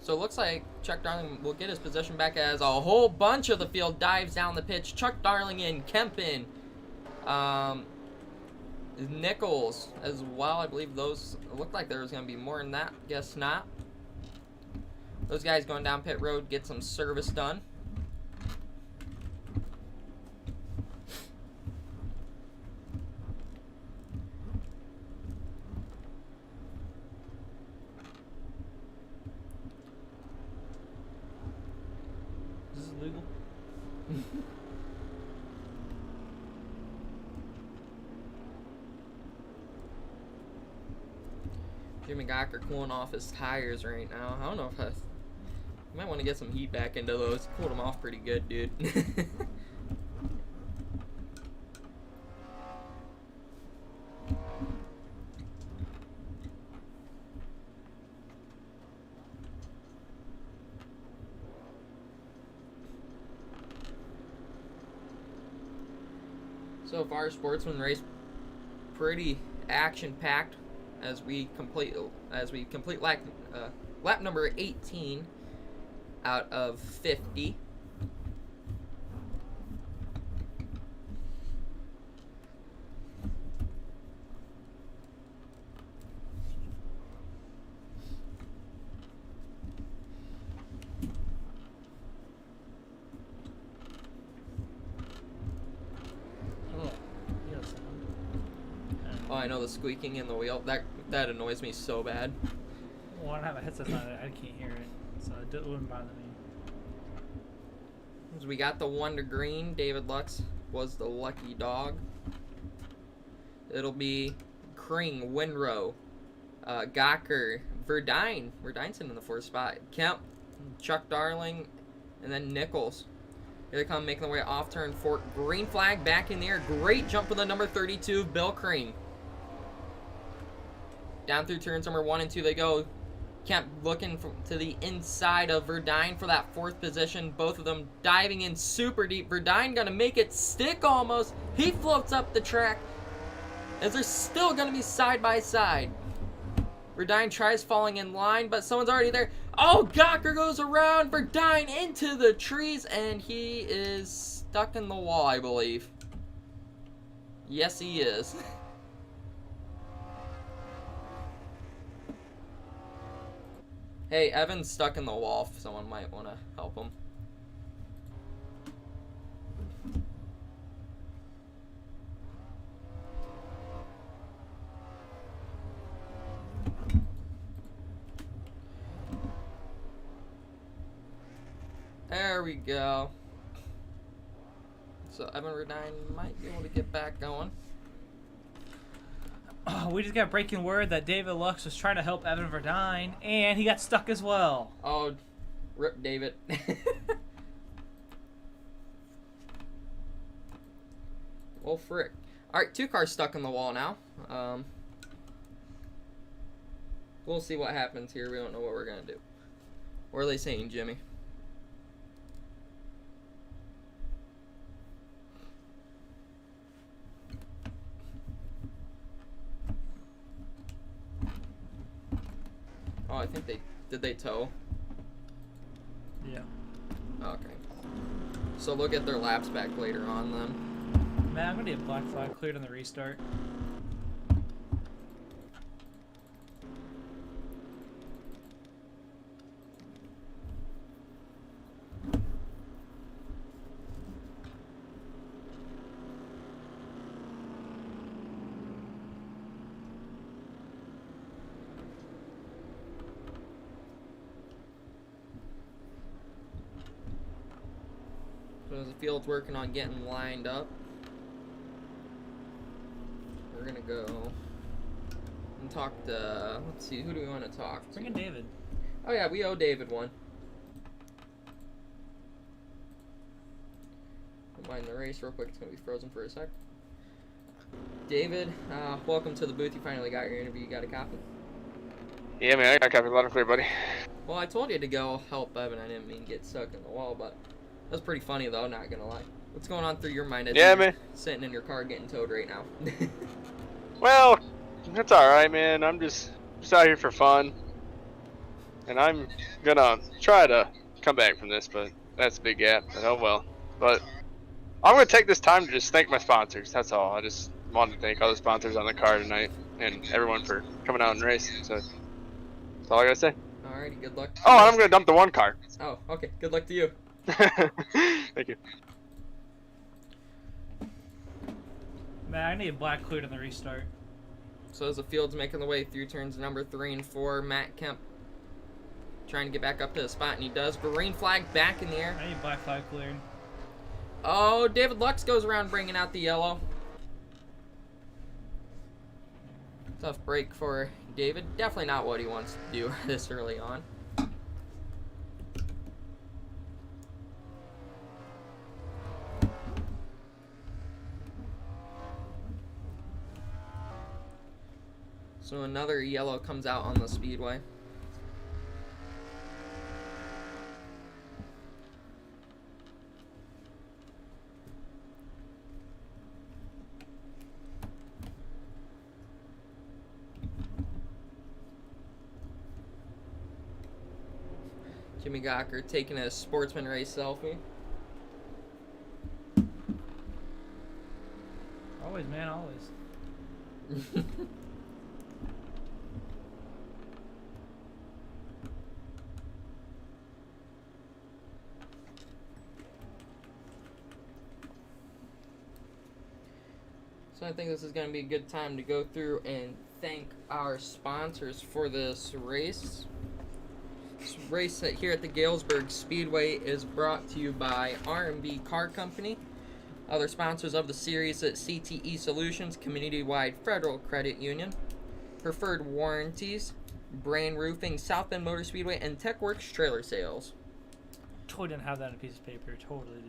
So it looks like Chuck Darling will get his position back as a whole bunch of the field dives down the pitch. Chuck Darling in, Kemp in, Nichols as well. I believe those looked like there was going to be more than that. Guess not. Those guys going down pit road get some service done. Is this legal? Jimmy Gawker cooling off his tires right now. I don't know if that's... You might want to get some heat back into those. Cooled them off pretty good, dude. So far, Sportsman race pretty action-packed as we complete lap number 18 out of 50. Oh, I know the squeaking in the wheel. That annoys me so bad. Well, I don't have a headset on it. I can't hear it, so it wouldn't bother me. So we got the 1 to green. David Lux was the lucky dog. It'll be Kring, Windrow, Gawker, Verdine. Verdine's in the 4th spot. Kemp, Chuck Darling, and then Nichols. Here they come, making their way off turn 4. Green flag back in the air. Great jump for the number 32, Bill Kring. Down through turns number 1 and 2 they go. Kemp looking to the inside of Verdine for that 4th position. Both of them diving in super deep. Verdine gonna make it stick almost. He floats up the track as they're still gonna be side by side. Verdine tries falling in line, but someone's already there. Oh, Gawker goes around Verdine into the trees, and he is stuck in the wall, I believe. Yes, he is. Hey, Evan's stuck in the wall. If someone might want to help him. There we go. So Evan Verdine might be able to get back going. we just got breaking word that David Lux was trying to help Evan Verdine, and he got stuck as well. Oh, rip David. Well, frick. Alright, 2 cars stuck on the wall now. We'll see what happens here. We don't know what we're going to do. What are they saying, Jimmy? Oh, I think did they tow? Yeah. Okay. So they'll get their laps back later on then. Man, I'm gonna need a black flag cleared on the restart. So the field's working on getting lined up. We're gonna go and talk to, let's see, who do we want to talk to? Bring in David. Oh yeah, we owe David one. Wind the race real quick, it's gonna be frozen for a sec. David, welcome to the booth. You finally got your interview. You got a copy? Yeah, man, I got a copy loud and clear, buddy. Well, I told you to go help Evan. I didn't mean get stuck in the wall, but that was pretty funny though, not gonna lie. What's going on through your mind as Yeah, you're man. sitting in your car getting towed right now? Well, that's alright, man. I'm just out here for fun. And I'm gonna try to come back from this, but that's a big gap. But oh well. But I'm gonna take this time to just thank my sponsors. That's all. I just wanted to thank all the sponsors on the car tonight and everyone for coming out and racing. So that's all I gotta say. Alrighty, good luck. Oh, and I'm gonna dump the one car. Oh, okay. Good luck to you. Thank you. Man, I need a black cleared on the restart. So as the field's making the way through turns number 3 and 4, Matt Kemp trying to get back up to the spot, and he does. Green flag back in the air. I need black flag cleared. Oh, David Lux goes around bringing out the yellow. Tough break for David. Definitely not what he wants to do this early on. So another yellow comes out on the Speedway. Jimmy Gawker taking a sportsman race selfie. Always, man, always. So I think this is going to be a good time to go through and thank our sponsors for this race. This race here at the Galesburg Speedway is brought to you by R&B Car Company. Other sponsors of the series at CTE Solutions, Community-Wide Federal Credit Union, Preferred Warranties, Brain Roofing, South Bend Motor Speedway, and TechWorks Trailer Sales. Totally didn't have that on a piece of paper. Totally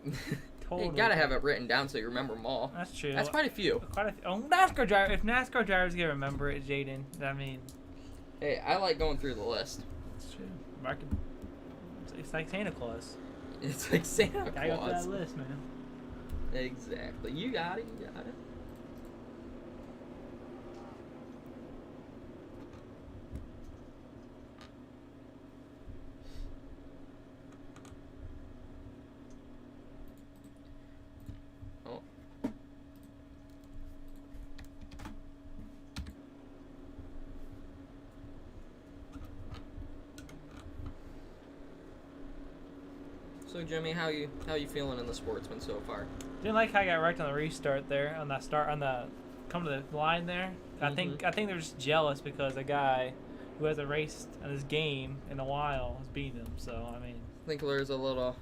didn't. Totally. You gotta have it written down so you remember them all. That's true. That's quite a few. Oh, NASCAR driver. If NASCAR drivers can remember it, Jaden. I mean. Hey, I like going through the list. It's true. It's like Santa Claus. It's like Santa I got Claus. that list, man. Exactly. You got it. You got it. Oh. So Jimmy, how you feeling in the Sportsman so far? Didn't like how I got wrecked on the restart there on the come to the line there. I think they're just jealous because a guy who hasn't raced in this game in a while is beating him. So I mean, I think there's a little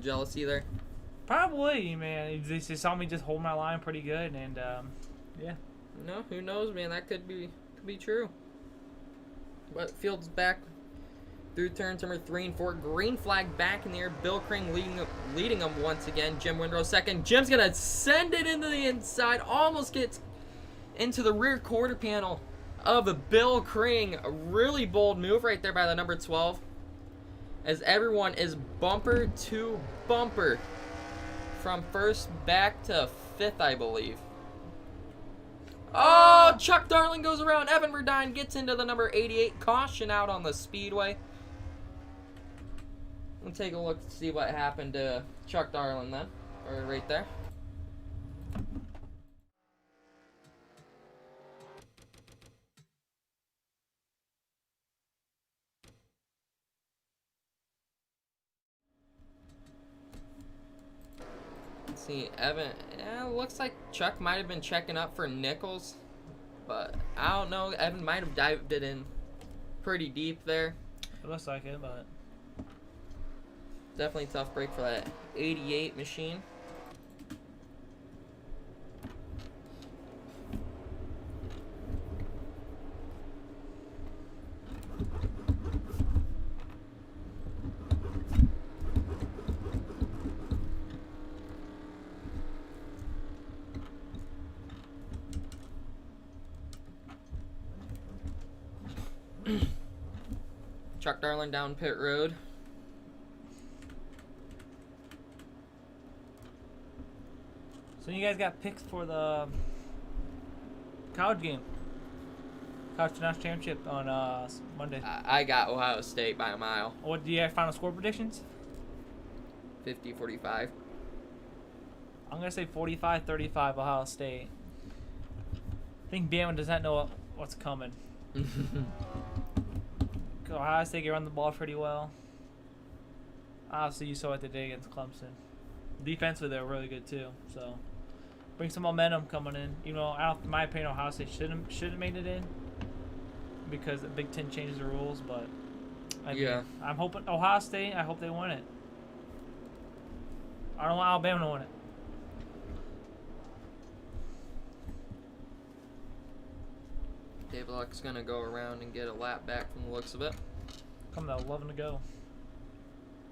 jealousy there. Probably, man. They saw me just hold my line pretty good, and yeah. No, who knows, man? That could be true. But field's back through turns number 3 and 4. Green flag back in the air. Bill Kring leading them once again. Jim Windrow second. Jim's gonna send it into the inside. Almost gets into the rear quarter panel of Bill Kring. A really bold move right there by the number 12. As everyone is bumper to bumper from first back to 5th, I believe. Oh, Chuck Darling goes around. Evan Verdine gets into the number 88. Caution out on the Speedway. Let's take a look to see what happened to Chuck Darling then. Or right there. Let's see, Evan. Yeah, looks like Chuck might have been checking up for Nichols, but I don't know. Evan might have dived it in pretty deep there. It looks like it, but definitely a tough break for that 88 machine. Chuck Darling down pit road. so you guys got picks for the college game, college national championship on Monday. I got Ohio State by a mile. What do you have final score predictions? 50-45. I'm gonna say 45-35 Ohio State. I think Bama does not know what's coming. Ohio State can run the ball pretty well. Obviously, you saw what they did against Clemson. Defensively, they were really good too. So, bring some momentum coming in. You know, in my opinion, Ohio State should have made it in because the Big Ten changes the rules. But I mean, I'm hoping Ohio State. I hope they win it. I don't want Alabama to win it. Dave Luck's gonna go around and get a lap back from the looks of it. Coming to 11 to go.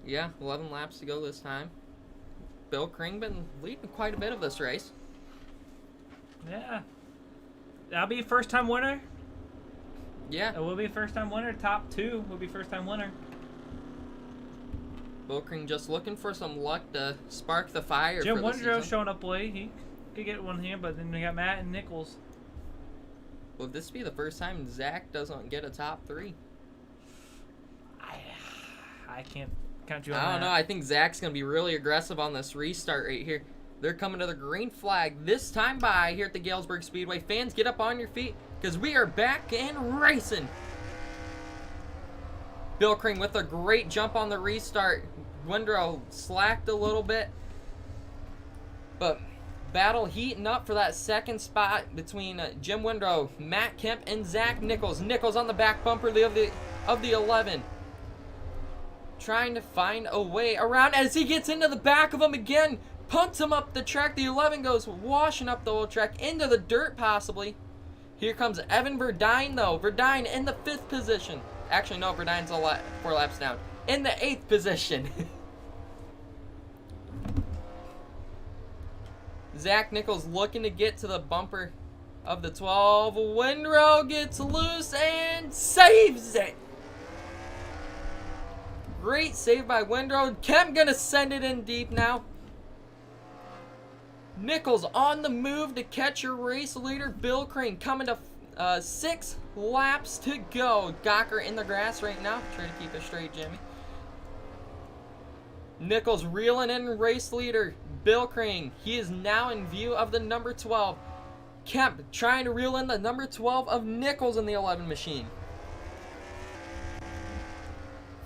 Yeah, 11 laps to go this time. Bill Kring been leading quite a bit of this race. Yeah. That'll be first time winner. Yeah. It will be first time winner. Top 2 will be first time winner. Bill Kring just looking for some luck to spark the fire. Jim for the Windrow season. showing up late. He could get one here, but then we got Matt and Nichols. Will this be the first time Zach doesn't get a top 3? I can't count you on I don't that. know. I think Zach's going to be really aggressive on this restart right here. They're coming to the green flag this time by here at the Galesburg Speedway. Fans, get up on your feet because we are back and racing. Bill Kring with a great jump on the restart. Windrow slacked a little bit. But battle heating up for that second spot between Jim Windrow, Matt Kemp, and Zach Nichols. Nichols on the back bumper of the 11. Trying to find a way around as he gets into the back of him again. Punts him up the track. The 11 goes washing up the whole track into the dirt possibly. Here comes Evan Verdine though. Verdine in the 5th position. Actually, no, Verdine's 4 laps down. In the 8th position. Zach Nichols looking to get to the bumper of the 12. Windrow gets loose and saves it. Great save by Windrow. Kemp gonna send it in deep now. Nichols on the move to catch your race leader. Bill Kring coming to 6 laps to go. Gawker in the grass right now. Try to keep it straight, Jimmy. Nichols reeling in race leader Bill Kring. He is now in view of the number 12. Kemp trying to reel in the number 12 of Nichols in the 11 machine.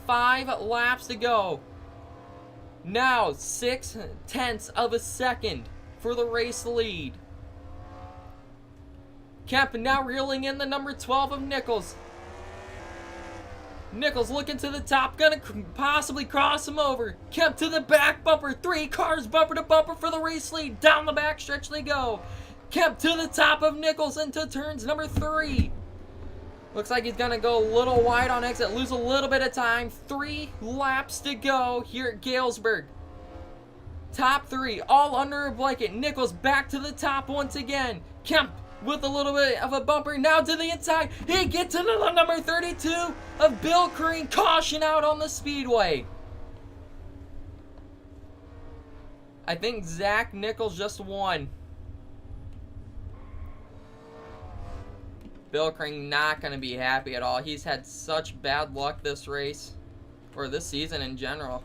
5 laps to go. Now 0.6 of a second for the race lead. Kemp now reeling in the number 12 of Nichols. Nichols looking to the top, gonna possibly cross him over. Kemp to the back bumper, 3 cars bumper to bumper for the race lead. Down the back stretch they go. Kemp to the top of Nichols into turns number 3. Looks like he's going to go a little wide on exit, lose a little bit of time. 3 laps to go here at Galesburg. Top 3, all under a blanket. Nichols back to the top once again. Kemp with a little bit of a bumper. Now to the inside. He gets into the number 32 of Bill Crean. Caution out on the Speedway. I think Zach Nichols just won. Bill Crean not going to be happy at all. He's had such bad luck this race, or this season in general.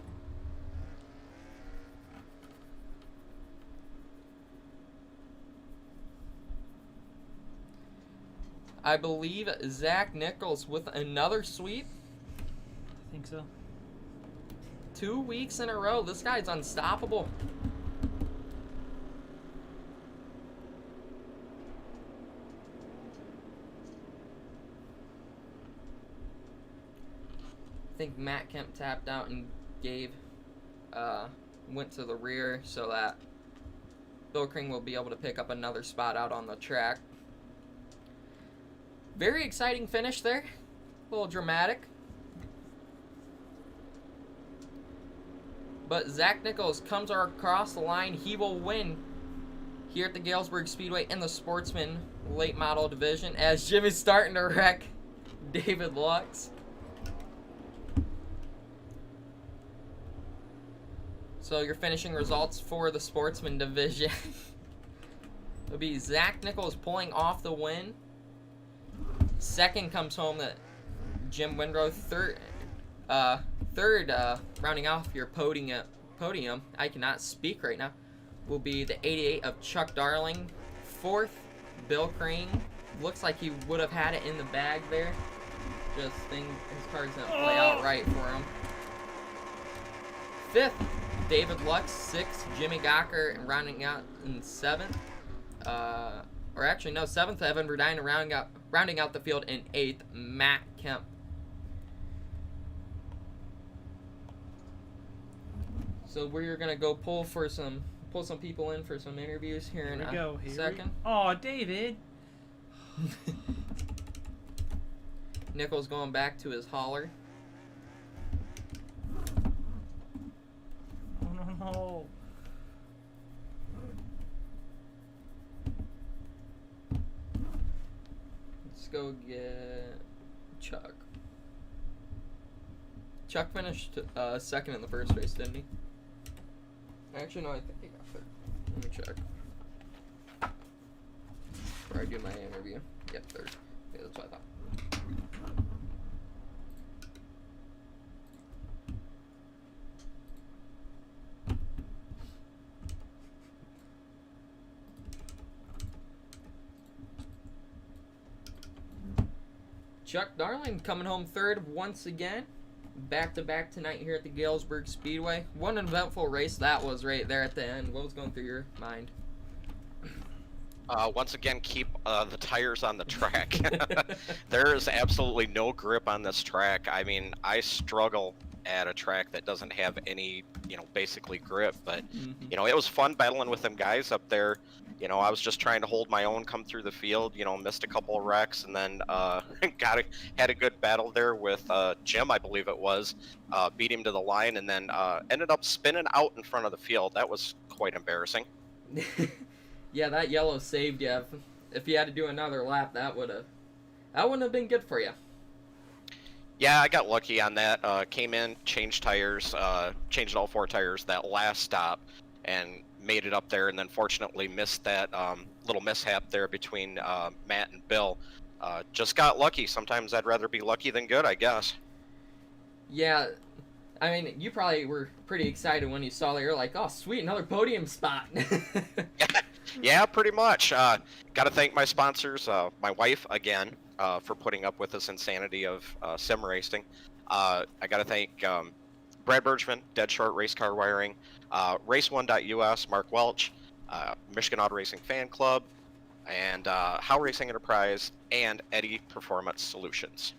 I believe Zach Nichols with another sweep. I think so. 2 weeks in a row. This guy's unstoppable. I think Matt Kemp tapped out and Gabe went to the rear so that Bill Crean will be able to pick up another spot out on the track. Very exciting finish there. A little dramatic. But Zach Nichols comes across the line. He will win here at the Galesburg Speedway in the Sportsman Late Model Division as Jimmy's starting to wreck David Lux. So your finishing results for the Sportsman Division will be Zach Nichols pulling off the win. Second comes home that Jim Windrow. Third, rounding off your podium, I cannot speak right now, will be the 88 of Chuck Darling. Fourth, Bill Crean. Looks like he would have had it in the bag there. Just his cards didn't play out right for him. Fifth, David Lux. Sixth, Jimmy Gawker, and rounding out in seventh. Or actually, no, seventh, Evan Verdine, rounding out the field in eighth, Matt Kemp. So we're gonna go pull some people in for some interviews here in a second. Oh, David. Nichols going back to his hauler. Oh no. Let's go get Chuck. Chuck finished second in the first race, didn't he? Actually, no, I think he got third. Let me check. Before I do my interview. Yep, third. Okay, that's what I thought. Chuck Darling coming home third once again. Back-to-back tonight here at the Galesburg Speedway. One eventful race that was right there at the end. What was going through your mind? Once again, keep the tires on the track. There is absolutely no grip on this track. I mean, I struggle at a track that doesn't have any, basically grip. But, it was fun battling with them guys up there. I was just trying to hold my own, come through the field, missed a couple of wrecks, and then had a good battle there with Jim, I believe it was. Beat him to the line, and then ended up spinning out in front of the field. That was quite embarrassing. Yeah, that yellow saved you. If you had to do another lap, that wouldn't have been good for you. Yeah, I got lucky on that. Came in, changed tires, changed all 4 tires that last stop, and made it up there, and then fortunately missed that little mishap there between Matt and Bill. Just got lucky. Sometimes I'd rather be lucky than good, I guess. Yeah, I mean, you probably were pretty excited when you saw that. You're like, oh, sweet, another podium spot. Yeah, pretty much. Got to thank my sponsors, my wife, again, for putting up with this insanity of sim racing. I got to thank Brad Bergman, Dead Short Race Car Wiring, Race1.us, Mark Welch, Michigan Auto Racing Fan Club, and How Racing Enterprise, and Eddie Performance Solutions.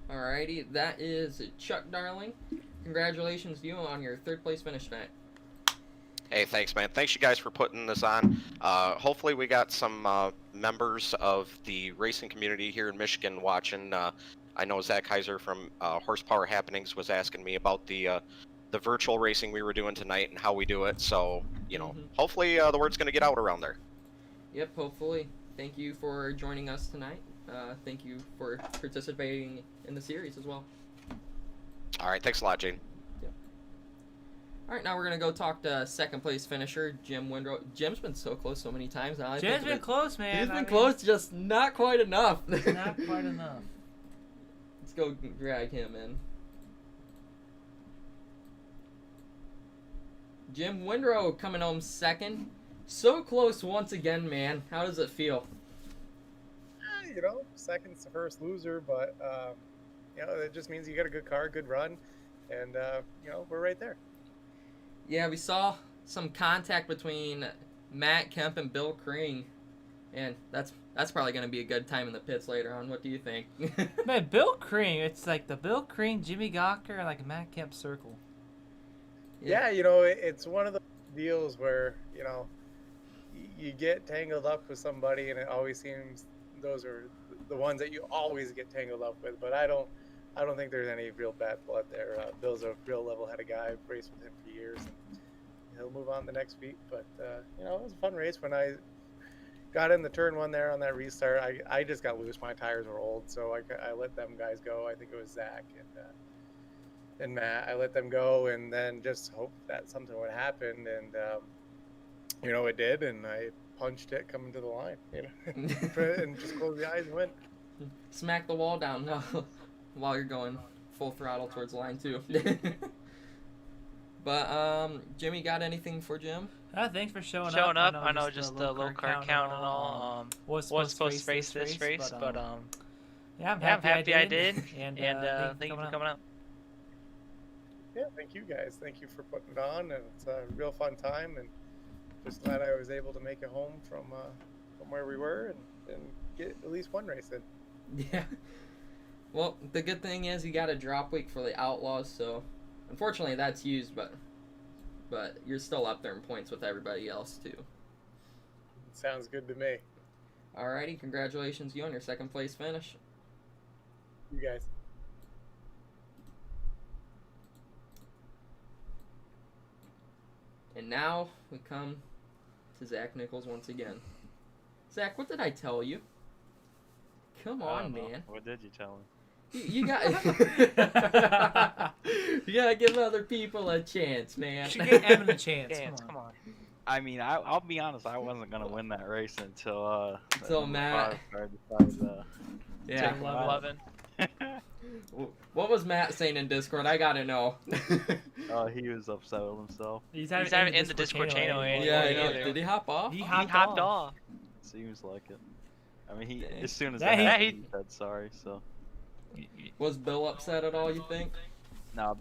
Alrighty, that is Chuck Darling. Congratulations to you on your third place finish tonight. Hey, thanks, man. Thanks, you guys, for putting this on. Hopefully, we got some members of the racing community here in Michigan watching. I know Zach Heiser from Horsepower Happenings was asking me about the virtual racing we were doing tonight and how we do it. So, you know, hopefully the word's going to get out around there. Yep, hopefully. Thank you for joining us tonight. Thank you for participating in the series as well. All right, thanks a lot, Gene. All right, now we're going to go talk to second place finisher, Jim Windrow. Jim's been so close so many times now. Jim's been close, man. He's been close, just not quite enough. Not quite enough. Let's go drag him in. Jim Windrow coming home second. So close once again, man. How does it feel? You know, second's the first loser, but, you know, it just means you got a good car, good run, and, you know, we're right there. Yeah, we saw some contact between Matt Kemp and Bill Kring, and that's probably going to be a good time in the pits later on. What do you think? Man, Bill Kring, it's like the Bill Kring, Jimmy Gawker, and like Matt Kemp circle. Yeah, you know, it's one of the deals where, you know, you get tangled up with somebody, and it always seems those are the ones that you always get tangled up with. But I don't think there's any real bad blood there. Bill's a real level-headed guy. I've raced with him for years, and he'll move on the next week. But you know, it was a fun race. When I got in the turn one there on that restart, I just got loose. My tires were old, so I let them guys go. I think it was Zach and Matt. I let them go, and then just hoped that something would happen, and you know, it did, and I punched it coming to the line, you know, and just closed the eyes and went. Smack the wall down while you're going full throttle towards the line too. But Jimmy, got anything for Jim? Thanks for showing up. I know just the low car count and all. Was supposed to race this race, but yeah, I'm happy I did. And thank you for coming out. Yeah, thank you guys. Thank you for putting it on, and it's a real fun time, and just glad I was able to make it home from where we were and get at least one race in. Yeah. Well, the good thing is you got a drop week for the Outlaws, so unfortunately that's used, but you're still up there in points with everybody else too. Sounds good to me. Alrighty, congratulations you on your second place finish. You guys. And now we come to Zach Nichols once again. Zach, what did I tell you? Come on, man. What did you tell him? You got you gotta give other people a chance, man. You should give Evan a chance. Come on. I mean, I'll be honest. I wasn't gonna win that race until Matt. Decided, Yeah. 11. What was Matt saying in Discord? I gotta know. He was upset with himself. He's having in the Discord channel. Yeah, I know. Did he hop off? He hopped off. Seems like it. I mean, he as soon as he said sorry. So. Was Bill upset at all, you think? No,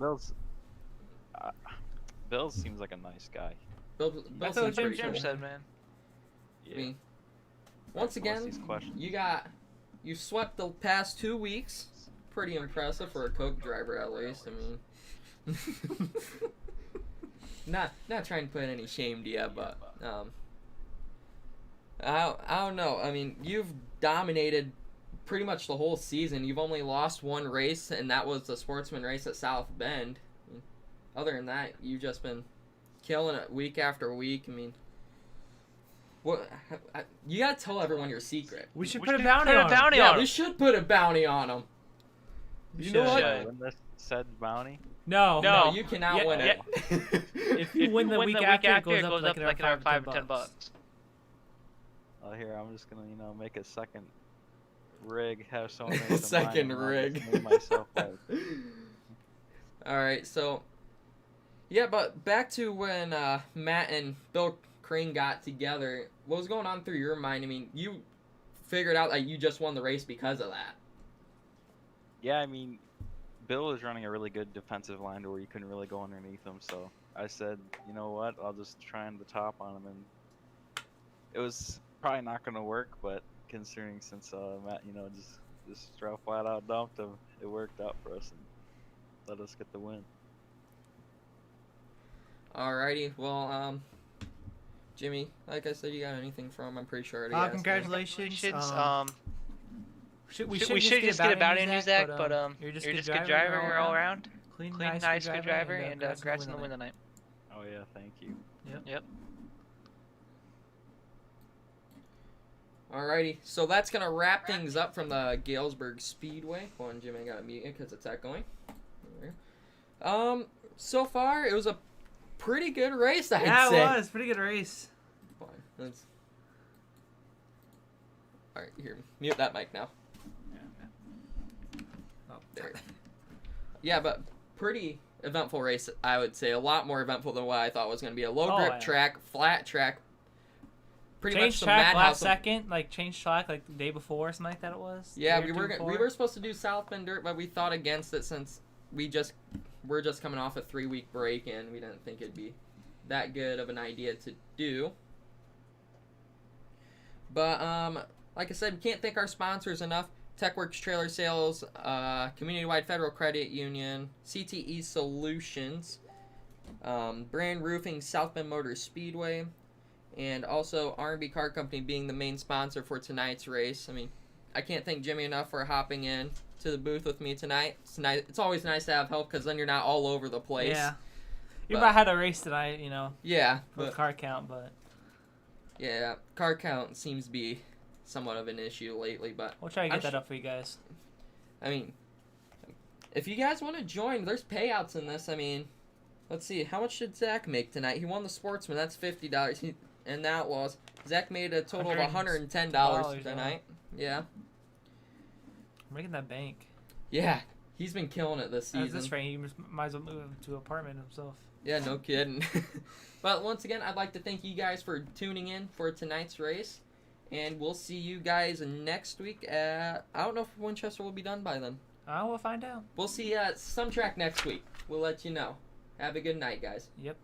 Bill seems like a nice guy. Bill That's seems what pretty Jim cool. said, man. Yeah. I mean, once again, you swept the past 2 weeks. Pretty impressive for a Coke driver, at least. I mean, not trying to put any shame to you, but I don't know. I mean, you've dominated pretty much the whole season. You've only lost one race, and that was the Sportsman race at South Bend. I mean, other than that, you've just been killing it week after week. I mean, what? You gotta tell everyone your secret. We should put a bounty on him. Yeah, we should put a bounty on him. You know what? Win this said bounty? No, you cannot win it. If you win the week after, it goes up like another 5 to 10 bucks. Oh, here, I'm just gonna, make a second rig, have someone second rig. Alright, so yeah, but back to when Matt and Bill Kring got together, what was going on through your mind? I mean, you figured out that you just won the race because of that. Yeah, I mean, Bill was running a really good defensive line to where you couldn't really go underneath him, so I said, you know what, I'll just try on the top on him, and it was probably not going to work, but considering since Matt, just flat out dumped him, it worked out for us and let us get the win. Alrighty, well, Jimmy, like I said, you got anything from him? I'm pretty sure I already asked you. Congratulations. We should just get a bounty on you, Zach, but you're just a good driver. You're all around. Clean, Nice, good driver, and congrats on the win tonight. Oh yeah, thank you. Yep. Alrighty, so that's gonna wrap things up from the Galesburg Speedway. Hold on, Jimmy, I gotta mute you because it's going. So far it was a pretty good race, I'd say. Yeah, it was pretty good race. Alright, here, mute that mic now. Oh, there. Yeah, but pretty eventful race, I would say. A lot more eventful than what I thought was gonna be. A low grip track, flat track. Pretty much some track madhouse. last second, like changed track like the day before or something like that. It was. Yeah, we were supposed to do South Bend Dirt, but we thought against it since we're just coming off a 3-week break and we didn't think it'd be that good of an idea to do. But like I said, we can't thank our sponsors enough. TechWorks Trailer Sales, Community-Wide Federal Credit Union, CTE Solutions, Brand Roofing, South Bend Motors Speedway, and also R&B Car Company being the main sponsor for tonight's race. I mean, I can't thank Jimmy enough for hopping in to the booth with me tonight. It's always nice to have help because then you're not all over the place. Yeah. You might have a race tonight, Yeah. With car count, but. Yeah, car count seems to be somewhat of an issue lately, but we'll try to get that up for you guys. I mean, if you guys want to join, there's payouts in this. I mean, let's see, how much did Zach make tonight? He won the Sportsman. That's $50. And the Outlaws, Zach made a total of $110 tonight. Yeah. I'm making that bank. Yeah, he's been killing it this season. As this rain, he might as well move to an apartment himself. Yeah, no kidding. But once again, I'd like to thank you guys for tuning in for tonight's race. And we'll see you guys next week at... I don't know if Winchester will be done by then. We'll find out. We'll see you at some track next week. We'll let you know. Have a good night, guys. Yep.